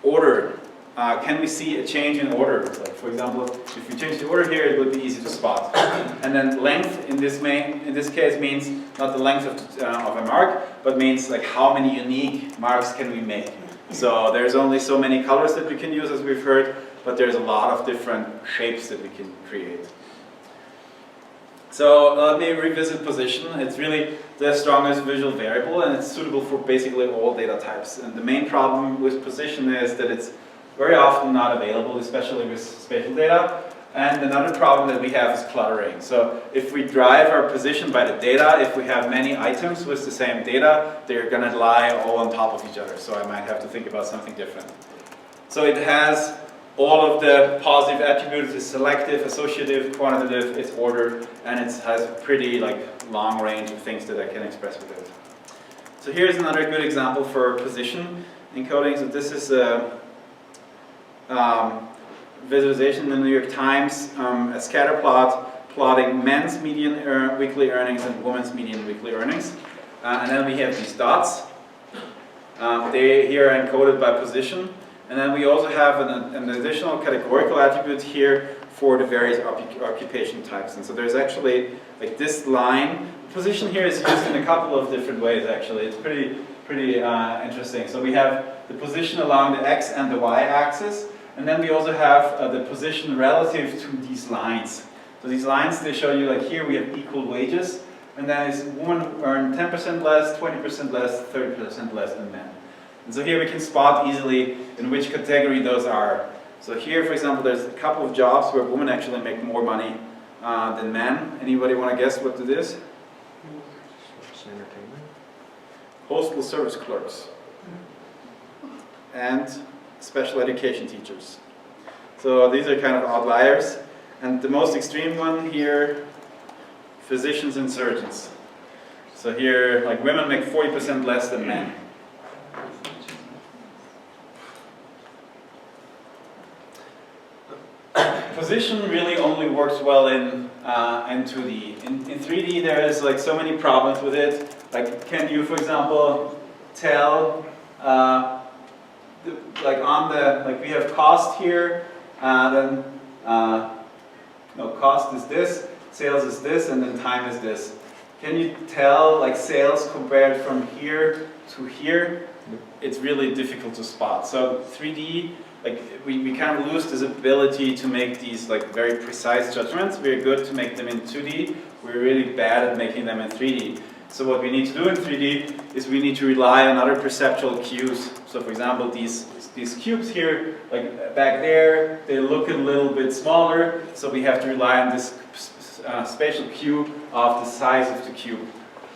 [SPEAKER 1] Order. Can we see a change in order? Like for example, if we change the order here, it would be easy to spot. And then length in this case means not the length of a mark, but means like how many unique marks can we make. So there's only so many colors that we can use, as we've heard, but there's a lot of different shapes that we can create. So let me revisit position. It's really the strongest visual variable, and it's suitable for basically all data types. And the main problem with position is that it's very often not available, especially with spatial data. And another problem that we have is cluttering. So if we drive our position by the data, if we have many items with the same data, they're going to lie all on top of each other. So I might have to think about something different. So it has all of the positive attributes. It's selective, associative, quantitative, it's ordered, and it has a pretty long range of things that I can express with it. So here's another good example for position encoding. So this is a visualization in the New York Times, a scatter plot plotting men's median weekly earnings and women's median weekly earnings. And then we have these dots. They here are encoded by position. And then we also have an additional categorical attribute here for the various occupation types. And so there's actually this line. Position here is used in a couple of different ways actually. It's pretty interesting. So we have the position along the x and the y axis. And then we also have the position relative to these lines. So these lines, they show you here we have equal wages. And then it's women earn 10% less, 20% less, 30% less than men. And so here we can spot easily in which category those are. So here, for example, there's a couple of jobs where women actually make more money than men. Anybody want to guess what it is?
[SPEAKER 2] Entertainment.
[SPEAKER 1] Postal service clerks. And special education teachers. So these are kind of outliers. And the most extreme one here, physicians and surgeons. So here, like women make 40% less than men. Position really only works well in 2D. In 3D, there is like so many problems with it. Like, can you, for example, tell, like on the, like we have cost here, then, no, cost is this, sales is this, and then time is this. Can you tell, like, sales compared from here to here? It's really difficult to spot. So 3D, like, we kind of lose this ability to make these, like, very precise judgments. We're good to make them in 2D. We're really bad at making them in 3D. So what we need to do in 3D is we need to rely on other perceptual cues. So for example, these cubes here, like back there, they look a little bit smaller. So we have to rely on this spatial cue of the size of the cube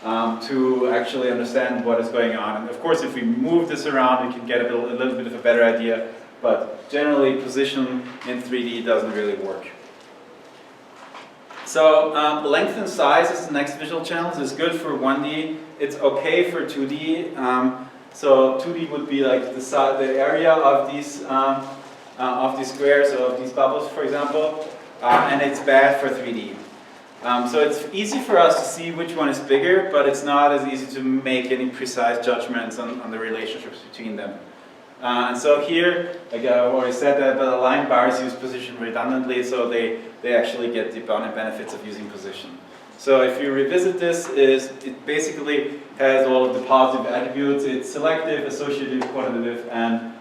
[SPEAKER 1] to actually understand what is going on. And of course, if we move this around, we can get a little bit of a better idea. But generally, position in 3D doesn't really work. So length and size is the next visual channel. It's good for 1D. It's okay for 2D. So 2D would be like the area of these squares or of these bubbles, for example, and it's bad for 3D. So it's easy for us to see which one is bigger, but it's not as easy to make any precise judgments on the relationships between them. And so here, like I already said, that the line bars use position redundantly, so they actually get the benefits of using position. So if you revisit this, it basically has all of the positive attributes. It's selective, associative, quantitative, and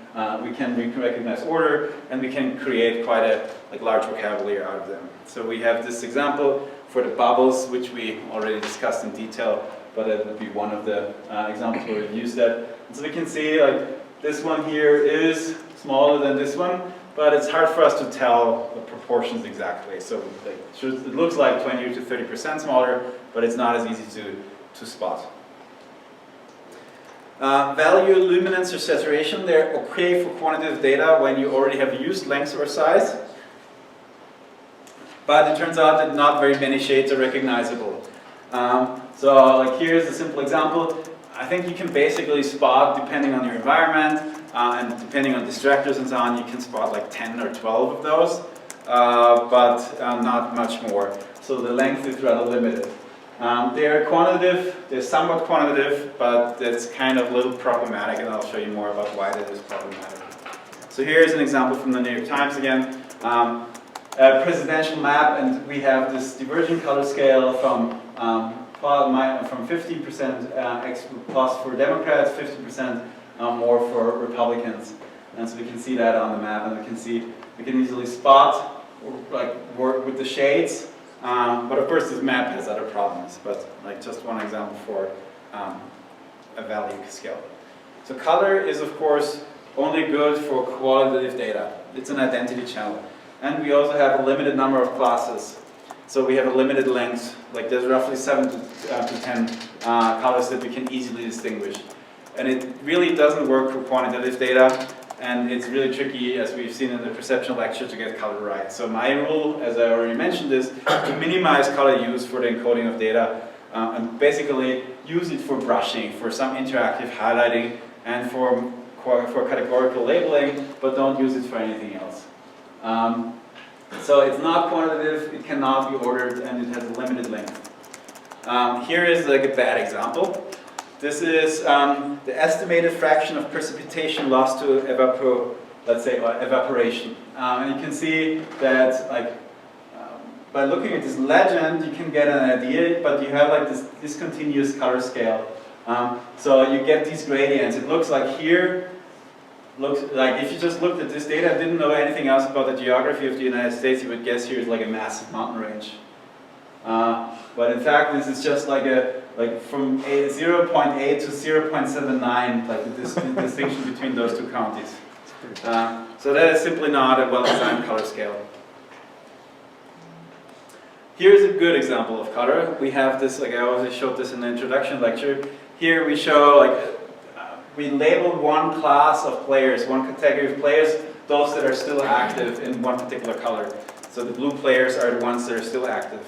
[SPEAKER 1] we can recognize order, and we can create quite a large vocabulary out of them. So we have this example for the bubbles, which we already discussed in detail, but that would be one of the examples where we've used that. And so we can see, like, this one here is smaller than this one, but it's hard for us to tell the proportions exactly. So it looks like 20 to 30% smaller, but it's not as easy to spot. Value, luminance, or saturation, they're okay for quantitative data when you already have used length or size. But it turns out that not very many shades are recognizable. So like here's a simple example. I think you can basically spot, depending on your environment and depending on distractors and so on, you can spot like 10 or 12 of those, but not much more. So the length is rather limited. They're quantitative, they're somewhat quantitative, but that's kind of a little problematic, and I'll show you more about why that is problematic. So here's an example from the New York Times again. A presidential map, and we have this diverging color scale from 50% X plus for Democrats, 50% more for Republicans. And so we can see that on the map, and we can easily spot, like, work with the shades. But of course this map has other problems, but like just one example for a value scale. So color is of course only good for qualitative data. It's an identity channel. And we also have a limited number of classes. So we have a limited length, like there's roughly 7 to 10 colors that we can easily distinguish. And it really doesn't work for quantitative data, and it's really tricky, as we've seen in the perceptual lecture, to get color right. So my rule, as I already mentioned, is to minimize color use for the encoding of data, and basically use it for brushing, for some interactive highlighting, and for categorical labeling, but don't use it for anything else. So it's not quantitative, it cannot be ordered, and it has a limited length. Here is like a bad example. This is the estimated fraction of precipitation lost to evaporation. And you can see that, like, by looking at this legend, you can get an idea, but you have like this discontinuous color scale. So you get these gradients. It looks like here, looks like if you just looked at this data and didn't know anything else about the geography of the United States, you would guess here is like a massive mountain range. But in fact, this is just like from 0.8 to 0.79, like the distinction between those two counties. So that is simply not a well-designed color scale. Here's a good example of color. We have this, like I already showed this in the introduction lecture. Here we show, like, we labeled one class of players, one category of players, those that are still active in one particular color. So So the blue players are the ones that are still active.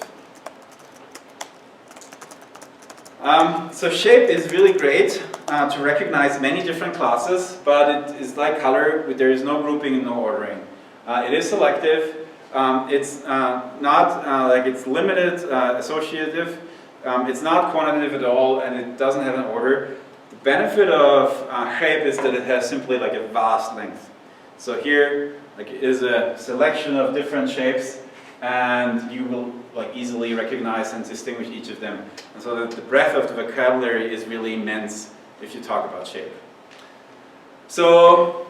[SPEAKER 1] So shape is really great to recognize many different classes, but it is like color, there is no grouping and no ordering. It is selective, it's not like it's limited, associative, it's not quantitative at all, and it doesn't have an order. The benefit of shape is that it has simply like a vast length. So here like is a selection of different shapes, and you will like easily recognize and distinguish each of them. And so the breadth of the vocabulary is really immense if you talk about shape. So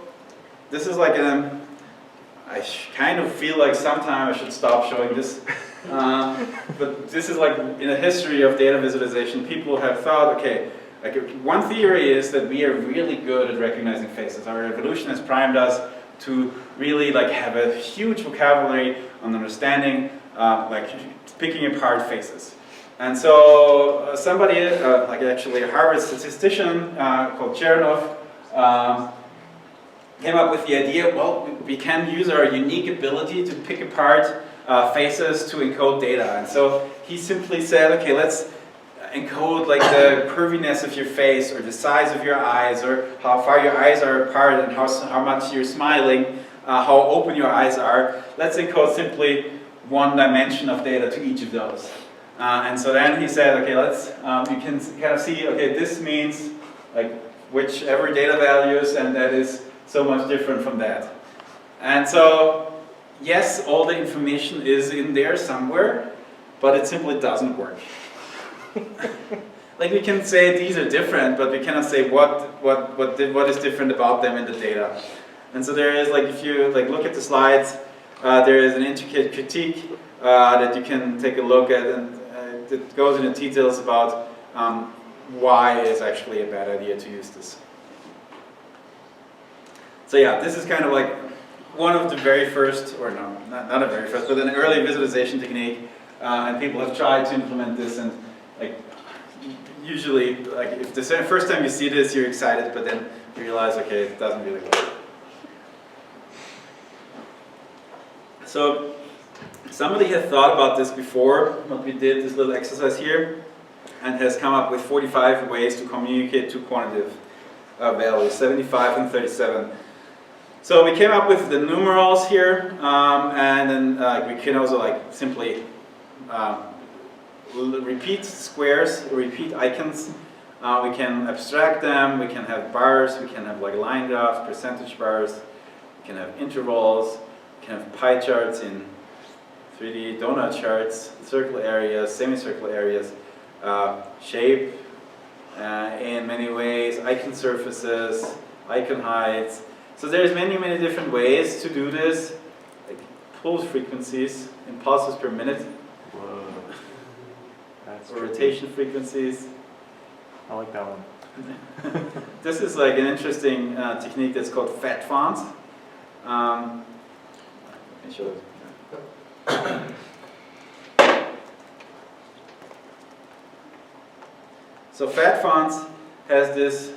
[SPEAKER 1] this is like I kind of feel like sometime I should stop showing this. But this is like in the history of data visualization, people have thought, okay, like one theory is that we are really good at recognizing faces. Our evolution has primed us to really like have a huge vocabulary on understanding, like picking apart faces. And so somebody, like actually a Harvard statistician called Chernoff, came up with the idea, well, we can use our unique ability to pick apart faces to encode data. And so he simply said, okay, let's encode like the curviness of your face, or the size of your eyes, or how far your eyes are apart, and how much you're smiling, how open your eyes are. Let's encode simply one dimension of data to each of those. And so then he said, okay, let's, you can kind of see, okay, this means like whichever data values, and that is so much different from that. And so, yes, all the information is in there somewhere, but it simply doesn't work. Like we can say these are different, but we cannot say what is different about them in the data. And so there is, like, if you like look at the slides, there is an intricate critique that you can take a look at, and it goes into details about why it's actually a bad idea to use this. So yeah, this is kind of like one of the very first, or no, not a very first, but an early visualization technique, and people have tried to implement this, and like usually, like if the first time you see this, you're excited, but then you realize, okay, it doesn't really work. So somebody had thought about this before, what we did, this little exercise here, and has come up with 45 ways to communicate two quantitative values, 75 and 37. So we came up with the numerals here, and then we can also like simply repeat squares, repeat icons. We can abstract them, we can have bars, we can have like line graphs, percentage bars, we can have intervals, we can have pie charts in 3D, donut charts, circle areas, semicircle areas, shape in many ways, icon surfaces, icon heights. So there's many different ways to do this, like pulse frequencies in pulses per minute.
[SPEAKER 2] Whoa. That's
[SPEAKER 1] Or rotation frequencies.
[SPEAKER 2] I like that one.
[SPEAKER 1] This is like an interesting technique that's called fat font. Let me show it. So fat fonts has this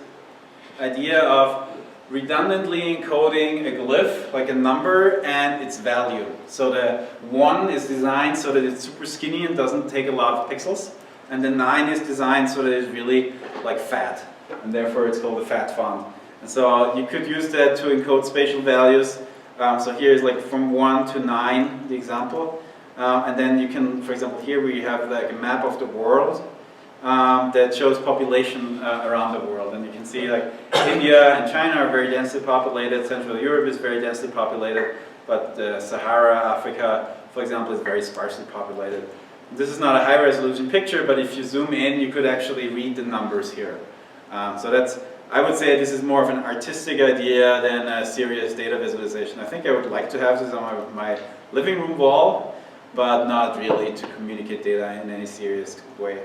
[SPEAKER 1] idea of redundantly encoding a glyph, like a number, and its value. So the 1 is designed so that it's super skinny and doesn't take a lot of pixels, and the 9 is designed so that it's really like fat, and therefore it's called a fat font. And so you could use that to encode spatial values. So here is like from 1 to 9, the example. And then you can, for example, here we have like a map of the world that shows population around the world. And you can see like India and China are very densely populated, Central Europe is very densely populated, but Sahara, Africa, for example, is very sparsely populated. This is not a high resolution picture, but if you zoom in, you could actually read the numbers here. So that's, I would say this is more of an artistic idea than a serious data visualization. I think I would like to have this on my living room wall, but not really to communicate data in any serious way.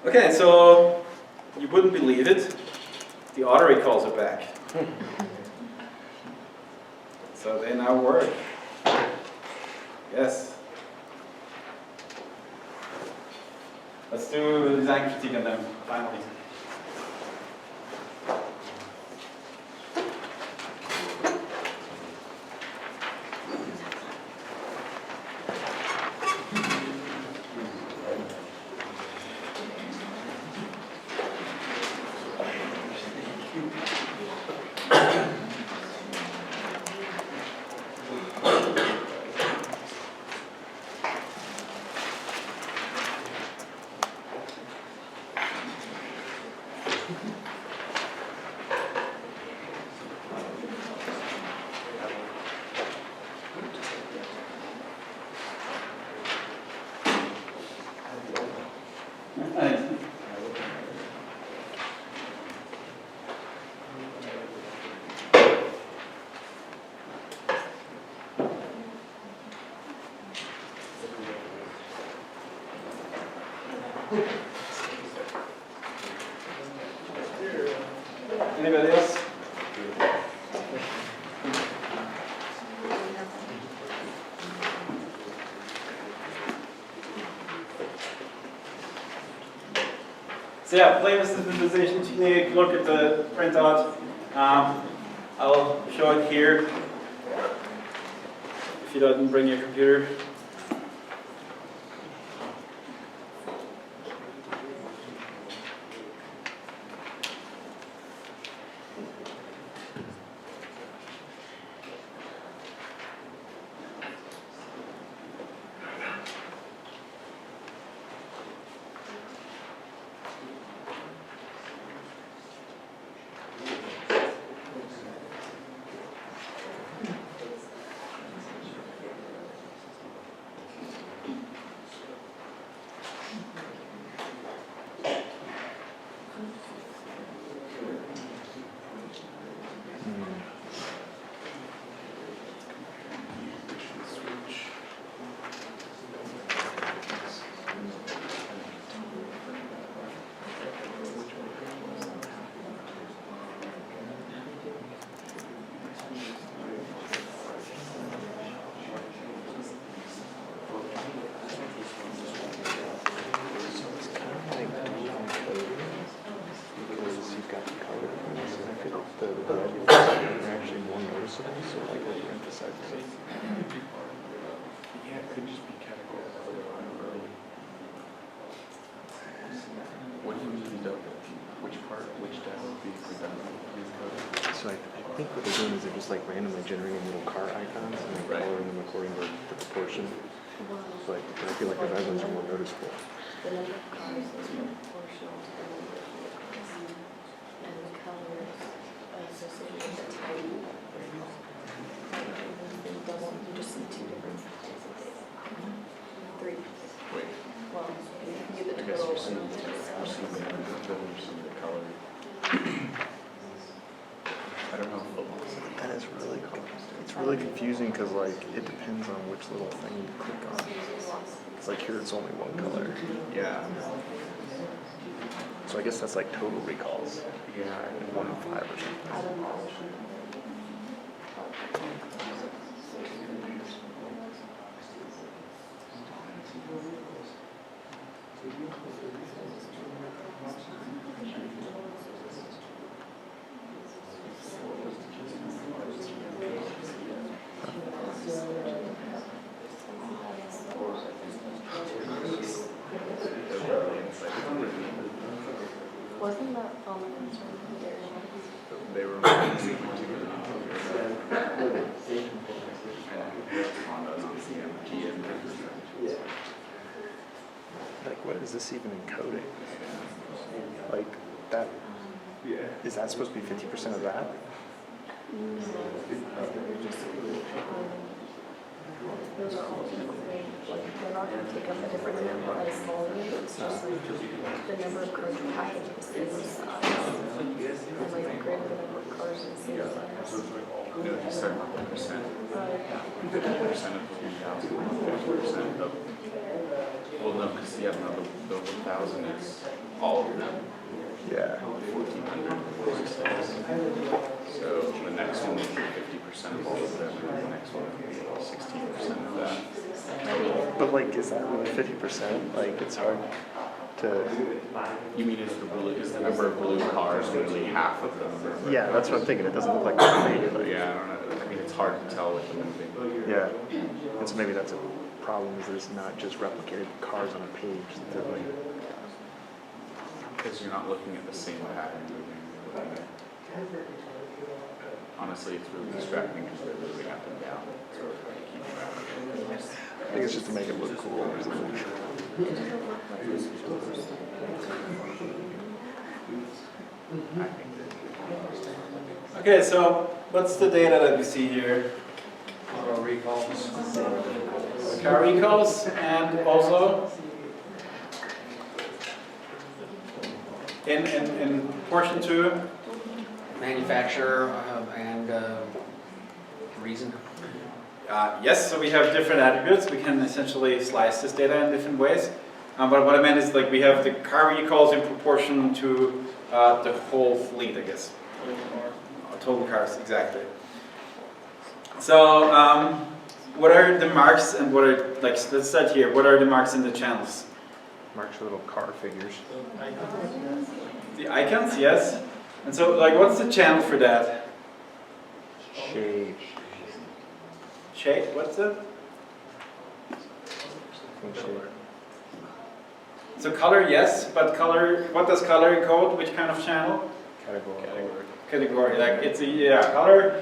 [SPEAKER 1] Okay, so you wouldn't believe it, the auto recalls are back. So they now work. Yes. Let's do a design critique on them, finally. Anybody else? So yeah, flavor synthesization technique, look at the printout. I'll show it here if you don't bring your computer.
[SPEAKER 2] So I think what they're doing is they're just like randomly generating little car icons and like coloring them according to the proportion. But I feel like the red ones are more noticeable.
[SPEAKER 8] The number of cars is proportional to the number of vehicles. And the colors associated with the type. Double, you just see two different types of data. Three.
[SPEAKER 6] Wait,
[SPEAKER 8] Well, you can get the
[SPEAKER 6] I guess
[SPEAKER 8] total.
[SPEAKER 6] you're seeing the color. I don't know if football's.
[SPEAKER 2] That is really cool. It's really confusing because like it depends on which little thing you click on. It's like here it's only one color.
[SPEAKER 6] Yeah.
[SPEAKER 2] So I guess that's like total recalls.
[SPEAKER 6] Yeah.
[SPEAKER 2] 1 in 5 or something.
[SPEAKER 8] Wasn't that on the concern?
[SPEAKER 6] They were
[SPEAKER 2] Like what is this even encoding? Like that, is that supposed to be 50% of that?
[SPEAKER 8] Those are all equal. Like, they're not going to take up a different amount of volume. It's just like the number of cars packaged the same size. And like the greater the number of cars in the same size.
[SPEAKER 6] No, just 70%. 50% of the 2,000, 50% of. Well, no, because yeah, no, the 1,000 is all of them.
[SPEAKER 2] Yeah.
[SPEAKER 6] 1,400. So the next one would be 50% of all of them, and the next one would be 16% of that.
[SPEAKER 2] But like, is that really 50%? Like, it's hard to.
[SPEAKER 6] You mean is the number of blue cars really half of them?
[SPEAKER 2] Yeah, that's what I'm thinking. It doesn't look like that many, but
[SPEAKER 6] Yeah, I don't know. I mean, it's hard to tell with the moving.
[SPEAKER 2] yeah. And so maybe that's a problem, is that it's not just replicated cars on a page. That like,
[SPEAKER 6] Because you're not looking at the same pattern moving. Honestly, it's really distracting because they're moving up and down. So we're trying to keep track of it.
[SPEAKER 2] I think it's just to make it look cool or something.
[SPEAKER 1] Okay, so what's the data that we see here?
[SPEAKER 4] Auto recalls.
[SPEAKER 1] Car recalls and also in proportion to
[SPEAKER 3] Manufacturer and reason.
[SPEAKER 1] yes, so we have different attributes. We can essentially slice this data in different ways. But what I meant is like we have the car recalls in proportion to the whole fleet, I guess. Total cars, exactly. So what are the marks and what are, like, let's start here. What are the marks in the channels?
[SPEAKER 2] Marks are little car figures.
[SPEAKER 1] The icons, yes. And so, like, what's the channel for that?
[SPEAKER 2] Shade.
[SPEAKER 1] Shade, what's it?
[SPEAKER 2] Shade.
[SPEAKER 1] So color, yes, but color, what does color encode? Which kind of channel? Category, like it's a, color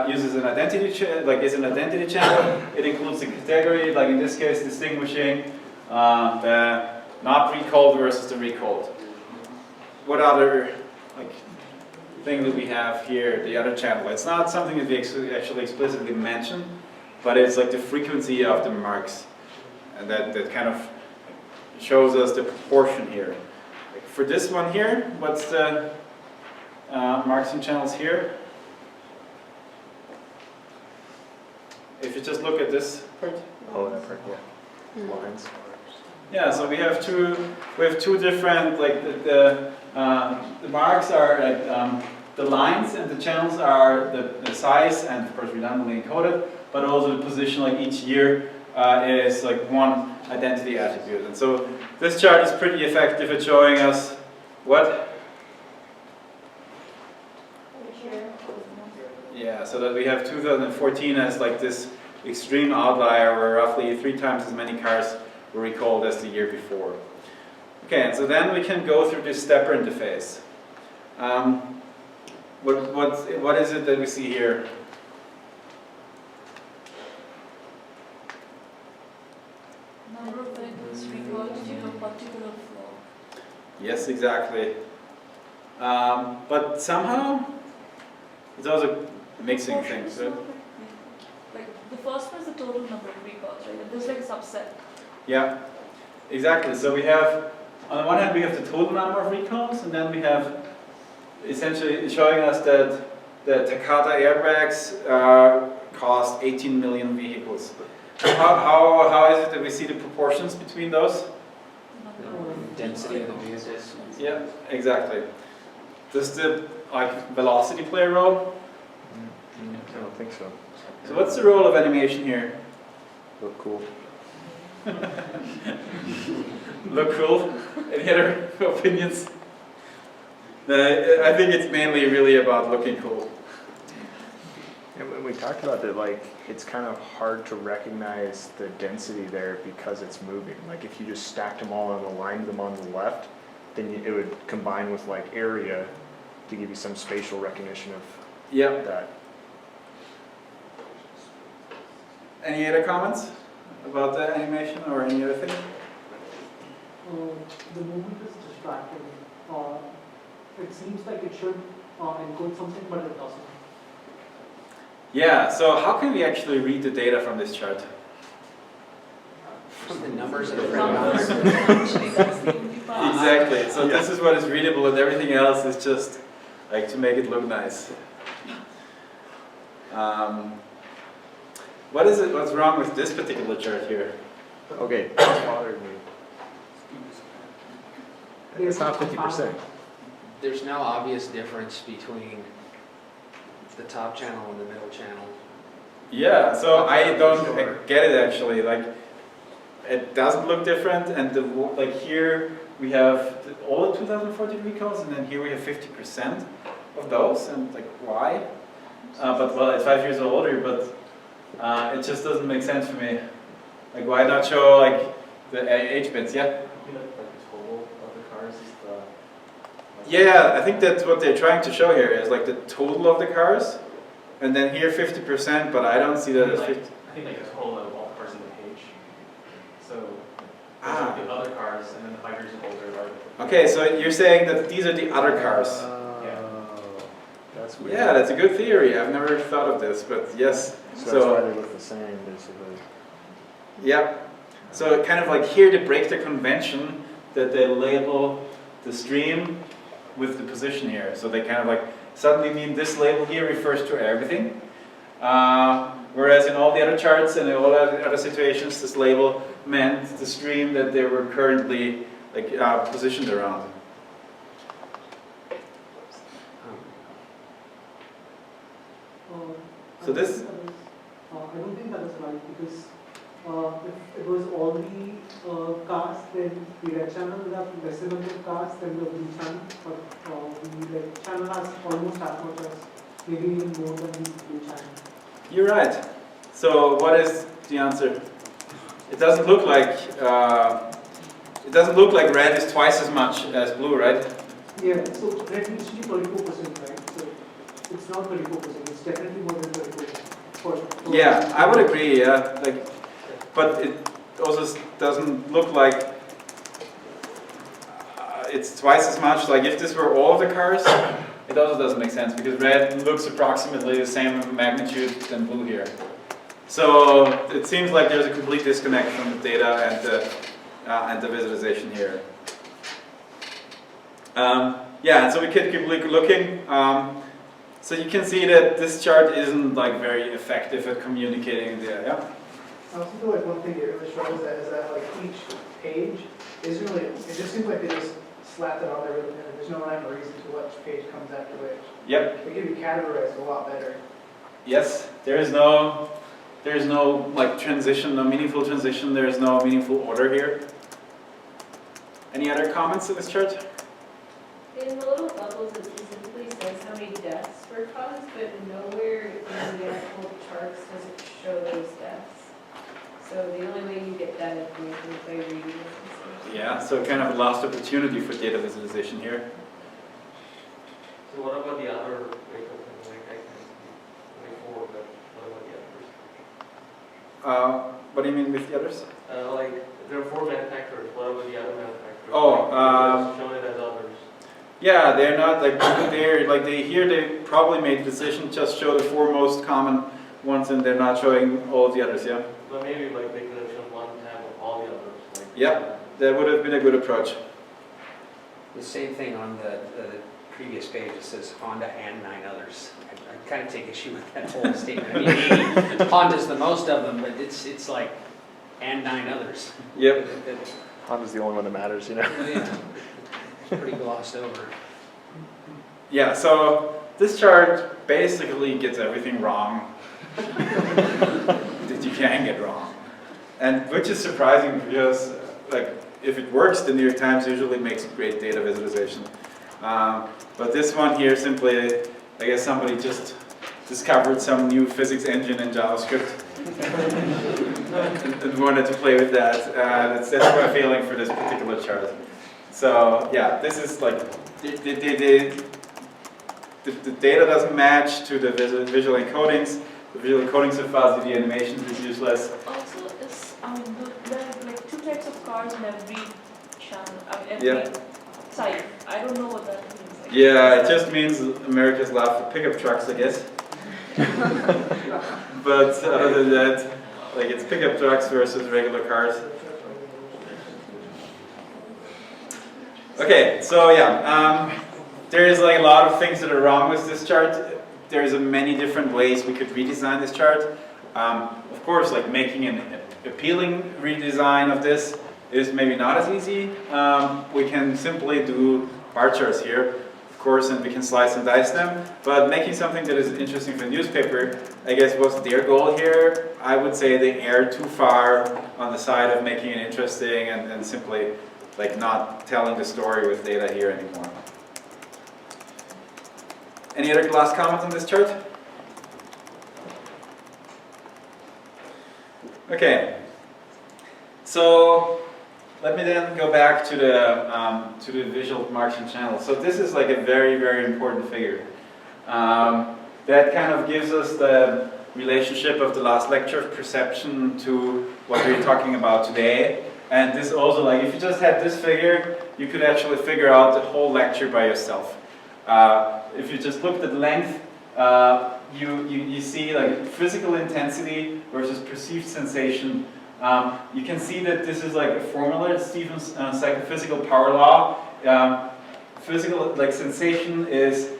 [SPEAKER 1] uses an identity, is an identity channel. It includes the category, like in this case, distinguishing the not recalled versus the recalled. What other, like, thing that we have here, the other channel? It's not something that we actually explicitly mention, but it's like the frequency of the marks, and that kind of shows us the proportion here. Like for this one here, what's the marks and channels here? If you just look at this part.
[SPEAKER 2] Oh, that part, yeah. Lines.
[SPEAKER 1] Yeah, so we have two different, like the marks are like the lines, and the channels are the size, and of course redundantly encoded, but also the position. Like each year is like one identity attribute, and so this chart is pretty effective at showing us what. Yeah, so that we have 2014 as like this extreme outlier where roughly 3 times as many cars were recalled as the year before. Okay, and so then we can go through this stepper interface. What is it that we see here?
[SPEAKER 9] Number of vehicles recalled due to a particular flow.
[SPEAKER 1] Yes, exactly. But somehow it's also mixing things. Right?
[SPEAKER 9] Like the first one is the total number of recalls, right? And there's like a subset.
[SPEAKER 1] Yeah, exactly. So we have, on the one hand, we have the total number of recalls, and then we have essentially showing us that the Takata airbags cost 18 million vehicles. How is it that we see the proportions between those?
[SPEAKER 3] Density of the vehicles.
[SPEAKER 1] Yeah, exactly. Does the velocity play a role?
[SPEAKER 2] I don't think so.
[SPEAKER 1] So what's the role of animation here?
[SPEAKER 2] Look cool.
[SPEAKER 1] Look cool. Any other opinions? I think it's mainly really about looking cool.
[SPEAKER 2] And when we talked about that, like, it's kind of hard to recognize the density there because it's moving. Like, if you just stacked them all and aligned them on the left, then it would combine with like area to give you some spatial recognition of that.
[SPEAKER 1] Any other comments about the animation or any other thing?
[SPEAKER 7] The movement is distracting. It seems like it should encode something, but it doesn't.
[SPEAKER 1] Yeah, so how can we actually read the data from this chart?
[SPEAKER 3] From the numbers of the
[SPEAKER 1] Exactly, so this is what is readable and everything else is just like to make it look nice. What's wrong with this particular chart here?
[SPEAKER 2] Okay, that's bothering me. It's not 50%.
[SPEAKER 3] There's no obvious difference between the top channel and the middle channel.
[SPEAKER 1] Yeah, so I don't get it actually. Like, it doesn't look different, and like here we have all the 2014 recalls, and then here we have 50% of those, and like why? But well, it's 5 years older, but it just doesn't make sense for me. Like, why not show like the age bits? Yeah.
[SPEAKER 4] Like the total of the cars is the.
[SPEAKER 1] Yeah, I think that's what they're trying to show here is like the total of the cars, and then here 50%, but I don't see that as 50.
[SPEAKER 4] I think like the total of all the cars in the page. So the other cars, and then the 5 years older, right?
[SPEAKER 1] Okay, so you're saying that these are the other cars.
[SPEAKER 4] Yeah.
[SPEAKER 6] squeeze
[SPEAKER 1] Yeah,
[SPEAKER 6] it.
[SPEAKER 1] that's a good theory. I've never thought of this, but yes.
[SPEAKER 2] So that's why they look the same, basically.
[SPEAKER 1] Yeah. So kind of like here they break the convention that they label the stream with the position here. So they kind of like suddenly mean this label here refers to everything. Whereas in all the other charts and in all other situations, this label meant the stream that they were currently like positioned around. So this.
[SPEAKER 7] I don't think that is right, because if it was all the cars, then the red channel would have lesser number of cars than the blue channel, but the red channel has almost as much as, maybe even more than the blue channel.
[SPEAKER 1] You're right. So what is the answer? It doesn't look like red is twice as much as blue, right?
[SPEAKER 7] Yeah, so red needs to be 34%, right? So it's not 34%, it's definitely more than 34%.
[SPEAKER 1] Yeah, I would agree, yeah. Like, but it also doesn't look like it's twice as much. Like if this were all of the cars, it also doesn't make sense because red looks approximately the same magnitude than blue here. So it seems like there's a complete disconnect from the data and the visualization here. Yeah, and so we could keep looking. So you can see that this chart isn't like very effective at communicating the, yeah?
[SPEAKER 10] I also feel like one thing that really struggles is that like each page isn't really, it just seems like they just slapped it on there and there's no rhyme or reason to which page comes after which.
[SPEAKER 1] Yep.
[SPEAKER 10] They could be categorized a lot better.
[SPEAKER 1] Yes, there is no like transition, no meaningful transition, there is no meaningful order here. Any other comments to this chart?
[SPEAKER 11] In the little bubbles, it specifically says how many deaths were caused, but nowhere in the actual charts does it show those deaths. So the only way you get that information is by reading it.
[SPEAKER 1] Yeah, so kind of a lost opportunity for data visualization here.
[SPEAKER 4] So what about the other vehicles? Like I can 24, but what about the others?
[SPEAKER 1] What do you mean with the others?
[SPEAKER 4] Like there are 4 manufacturers. What about the other manufacturers?
[SPEAKER 1] Oh,
[SPEAKER 4] shown it as others.
[SPEAKER 1] yeah, they're not like they probably made the decision just show the 4 most common ones, and they're not showing all of the others. Yeah.
[SPEAKER 4] But maybe like they could have shown one tab of all the others. Like,
[SPEAKER 1] Yeah, that would have been a good approach.
[SPEAKER 3] The same thing on the previous page, it says Honda and 9 others. I kind of take issue with that whole statement. I mean, maybe Honda's the most of them, but it's like, and 9 others.
[SPEAKER 1] Yep.
[SPEAKER 2] Honda's the only one that matters, you know?
[SPEAKER 3] Yeah, it's pretty glossed over.
[SPEAKER 1] Yeah, so this chart basically gets everything wrong that you can get wrong. And which is surprising because like if it works, the New York Times usually makes great data visualization. But this one here simply, I guess somebody just discovered some new physics engine in JavaScript and wanted to play with that. That's my feeling for this particular chart. So yeah, this is like, the data doesn't match to the visual encodings. The visual encodings are fuzzy, the animation is useless.
[SPEAKER 9] Also, there are like 2 types of cars in every channel, every side. I don't know what that means. Like,
[SPEAKER 1] Yeah, it just means America's love for pickup trucks, I guess. But other than that, like it's pickup trucks versus regular cars. Okay, so yeah, there is like a lot of things that are wrong with this chart. There's many different ways we could redesign this chart. Of course, like making an appealing redesign of this is maybe not as easy. We can simply do bar charts here, of course, and we can slice and dice them. But making something that is interesting for the newspaper, I guess, was their goal here. I would say they erred too far on the side of making it interesting and simply like not telling the story with data here anymore. Any other last comments on this chart? Okay, so let me then go back to the visual margin channel. So this is like a very, very important figure. That kind of gives us the relationship of the last lecture of perception to what we're talking about today. And this also, like if you just had this figure, you could actually figure out the whole lecture by yourself. If you just looked at length, you see like physical intensity versus perceived sensation. You can see that this is like a formula, it's Stephen's psychophysical power law. Physical like sensation is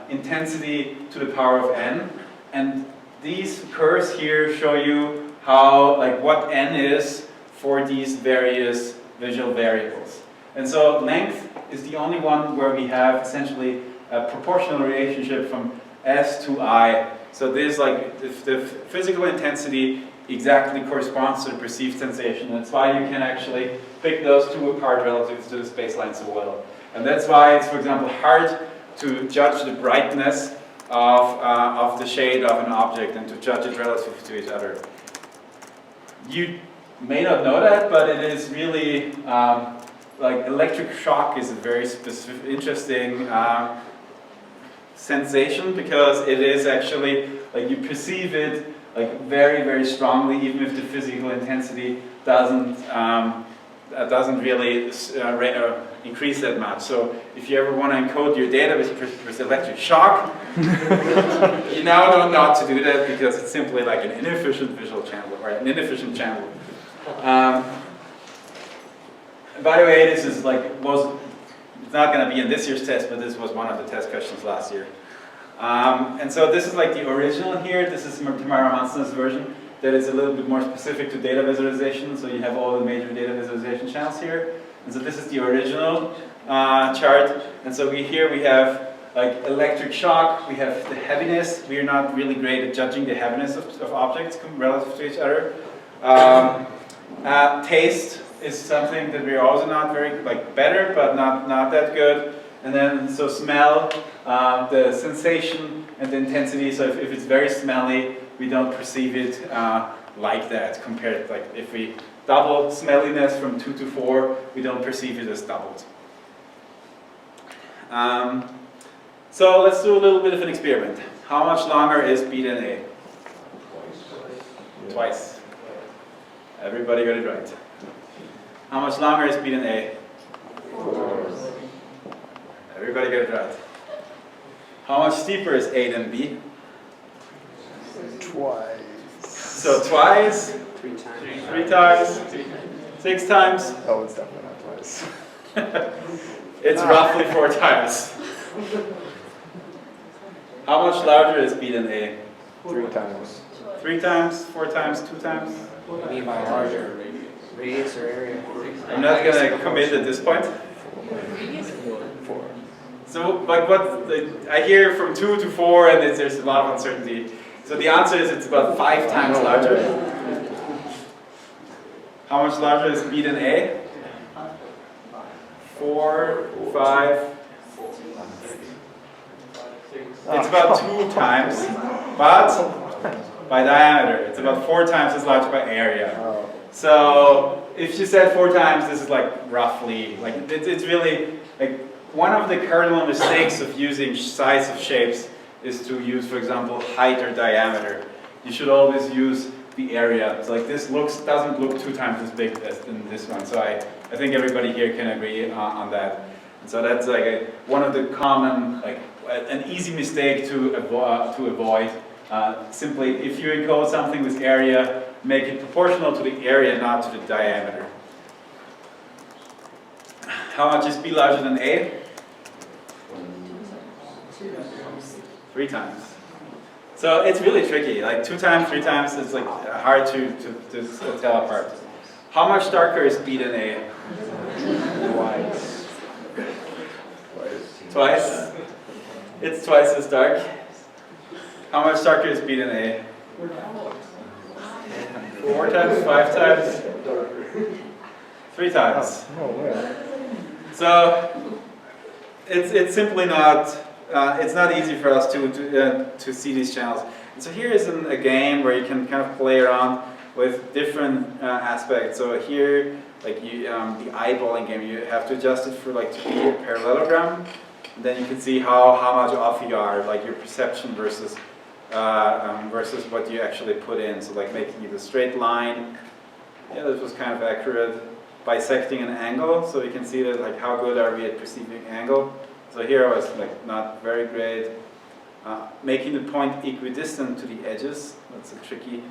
[SPEAKER 1] intensity to the power of n, and these curves here show you how like what n is for these various visual variables. And so length is the only one where we have essentially a proportional relationship from s to I. So this like the physical intensity exactly corresponds to the perceived sensation. That's why you can actually pick those two apart relative to the spaceline so well. And that's why it's, for example, hard to judge the brightness of the shade of an object and to judge it relative to each other. You may not know that, but it is really like electric shock is a very specific, interesting sensation, because it is actually like you perceive it like very, very strongly, even if the physical intensity doesn't really increase that much. So if you ever want to encode your data with electric shock, you now don't know how to do that, because it's simply like an inefficient visual channel or an inefficient channel. By the way, this is like it's not going to be in this year's test, but this was one of the test questions last year. And so this is like the original here. This is Tamara Hanson's version that is a little bit more specific to data visualization. So you have all the major data visualization channels here. And so this is the original chart. And so here we have like electric shock. We have the heaviness. We are not really great at judging the heaviness of objects relative to each other. Taste is something that we're also not very better, but not that good. And then so smell, the sensation and the intensity. So if it's very smelly, we don't perceive it like that. Compared, like if we double smelliness from 2 to 4, we don't perceive it as doubled. So let's do a little bit of an experiment. How much longer is B than A? Twice. Everybody got it right. How much longer is B than A? 4. Everybody got it right. How much steeper is A than B?
[SPEAKER 2] Twice.
[SPEAKER 1] So twice,
[SPEAKER 3] 3 times.
[SPEAKER 1] 3 times, 6 times.
[SPEAKER 2] Oh, it's definitely not twice.
[SPEAKER 1] It's roughly 4 times. How much larger is B than A?
[SPEAKER 2] 3 times.
[SPEAKER 1] 3 times, 4 times, 2 times?
[SPEAKER 3] What do you mean by larger? Radius or area?
[SPEAKER 1] I'm not going to commit at this point.
[SPEAKER 2] 4.
[SPEAKER 1] So, like I hear from 2 to 4, and there's a lot of uncertainty. So the answer is it's about 5 times larger. How much larger is B than A? 4, 5. It's about 2 times, but by diameter. It's about 4 times as large by area. So if you said 4 times, this is like roughly, like it's really like one of the cardinal mistakes of using size of shapes is to use, for example, height or diameter. You should always use the area. It's like this doesn't look 2 times as big as in this one. So I think everybody here can agree on that. And so that's like one of the common, like an easy mistake to avoid. Simply, if you encode something with area, make it proportional to the area, not to the diameter. How much is B larger than A? 3 times. So it's really tricky. Like 2 times, 3 times, it's like hard to tell apart. How much darker is B than A? Twice. It's twice as dark. How much darker is B than A? 4 times, 5 times, 3 times. So it's simply not. It's not easy for us to see these channels. And so here is a game where you can kind of play around with different aspects. So here, like the eyeballing game, you have to adjust it for like to be a parallelogram. And then you can see how much off you are, like your perception versus what you actually put in. So like making it a straight line. Yeah, this was kind of accurate. Bisecting an angle, so you can see that like how good are we at perceiving angle. So here I was like not very great. Making the point equidistant to the edges, that's a tricky.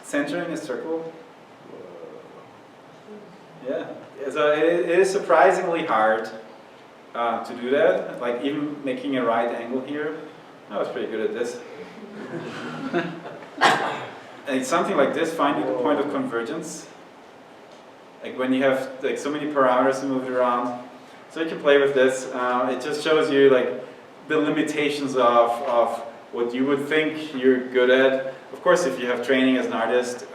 [SPEAKER 1] Centering a circle. Yeah, so it is surprisingly hard to do that. Like even making a right angle here, I was pretty good at this. And it's something like this, finding the point of convergence. Like when you have like so many parameters moved around. So you can play with this. It just shows you like the limitations of what you would think you're good at. Of course, if you have training as an artist,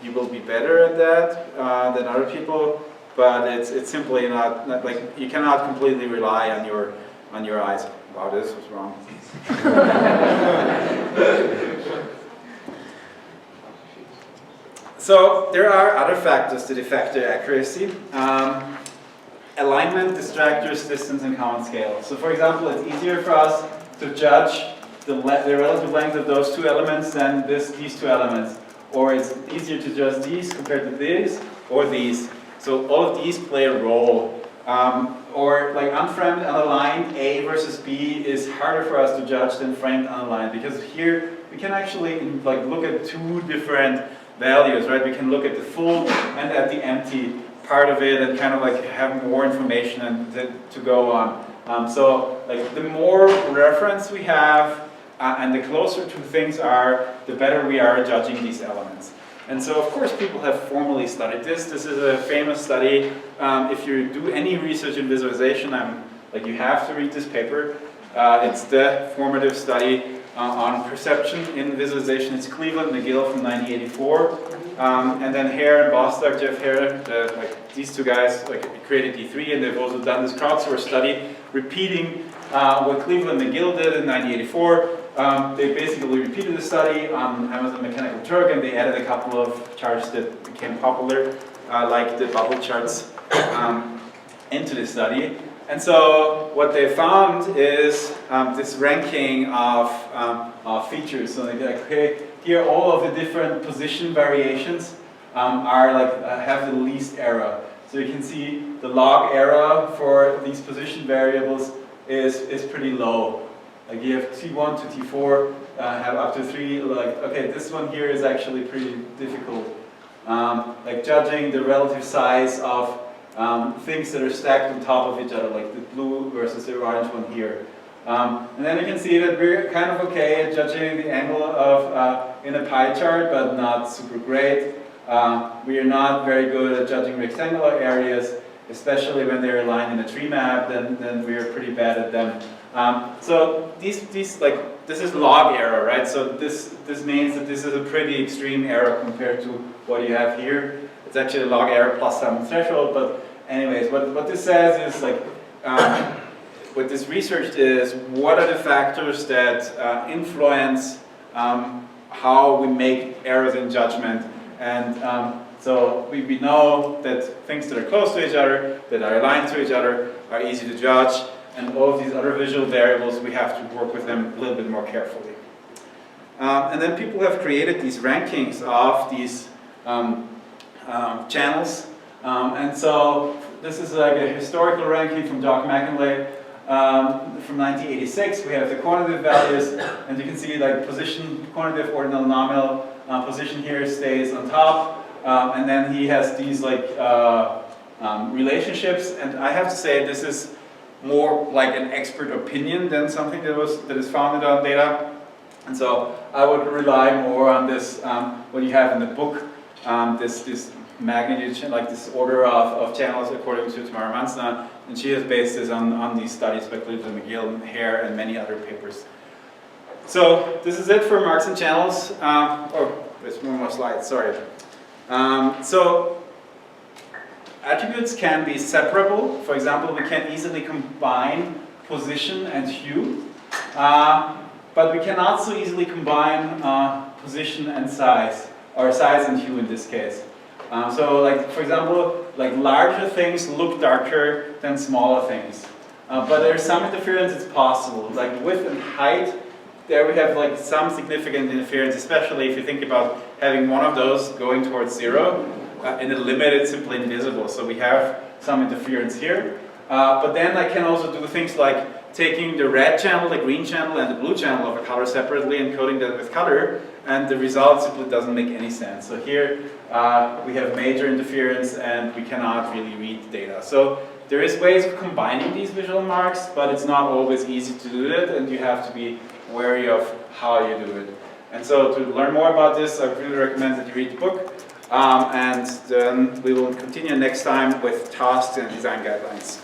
[SPEAKER 1] you will be better at that than other people. But it's simply not like you cannot completely rely on your eyes. Wow, this was wrong. So there are other factors to the factor accuracy. Alignment, distractors, distance, and count scale. So for example, it's easier for us to judge the relative length of those two elements than these two elements. Or it's easier to judge these compared to these or these. So all of these play a role. Or like unframed unaligned A versus B is harder for us to judge than framed unaligned, because here we can actually like look at two different values, right? We can look at the full and at the empty part of it and kind of like have more information and to go on. So like the more reference we have and the closer to things are, the better we are judging these elements. And so of course people have formally studied this. This is a famous study. If you do any research in visualization, like you have to read this paper. It's the formative study on perception in visualization. It's Cleveland McGill from 1984. And then Hare and Bostock, Jeff Hare, like these two guys created D3, and they've also done this crowdsourced study repeating what Cleveland McGill did in 1984. They basically repeated the study on Amazon Mechanical Turk, and they added a couple of charts that became popular, like the bubble charts, into the study. And so what they found is this ranking of features. So they're like, okay, here all of the different position variations are like have the least error. So you can see the log error for these position variables is pretty low. Like you have T1 to T4 have up to 3. Like okay, this one here is actually pretty difficult. Like judging the relative size of things that are stacked on top of each other, like the blue versus the orange one here. And then you can see that we're kind of okay at judging the angle of in a pie chart, but not super great. We are not very good at judging rectangular areas, especially when they're aligned in a tree map. Then we are pretty bad at them. So these like this is log error, right? So this means that this is a pretty extreme error compared to what you have here. It's actually a log error plus some threshold, but anyways, what this says is like, what this research is, what are the factors that influence how we make errors in judgment. And so we know that things that are close to each other, that are aligned to each other, are easy to judge, and all of these other visual variables, we have to work with them a little bit more carefully. And then people have created these rankings of these channels, and so this is like a historical ranking from Doc McInlay from 1986. We have the quantitative values, and you can see like position, quantitative, ordinal, nominal position here stays on top, and then he has these like relationships. And I have to say this is more like an expert opinion than something that is founded on data. And so I would rely more on this what you have in the book. This magnitude, like this order of channels according to Tamara Mansna, and she has based this on these studies by Cleveland McGill, Hare, and many other papers. So this is it for marks and channels. Oh, there's one more slide, sorry. So attributes can be separable. For example, we can easily combine position and hue, but we cannot so easily combine position and size, or size and hue in this case. So like, for example, like larger things look darker than smaller things. But there's some interference, it's possible. Like width and height, there we have like some significant interference, especially if you think about having one of those going towards 0. in the limit it's simply invisible. So we have some interference here. But then I can also do things like taking the red channel, the green channel, and the blue channel of a color separately and coding that with color, and the result simply doesn't make any sense. So here we have major interference and we cannot really read data. So there is ways of combining these visual marks, but it's not always easy to do that, and you have to be wary of how you do it. And so to learn more about this, I really recommend that you read the book. And then we will continue next time with tasks and design guidelines.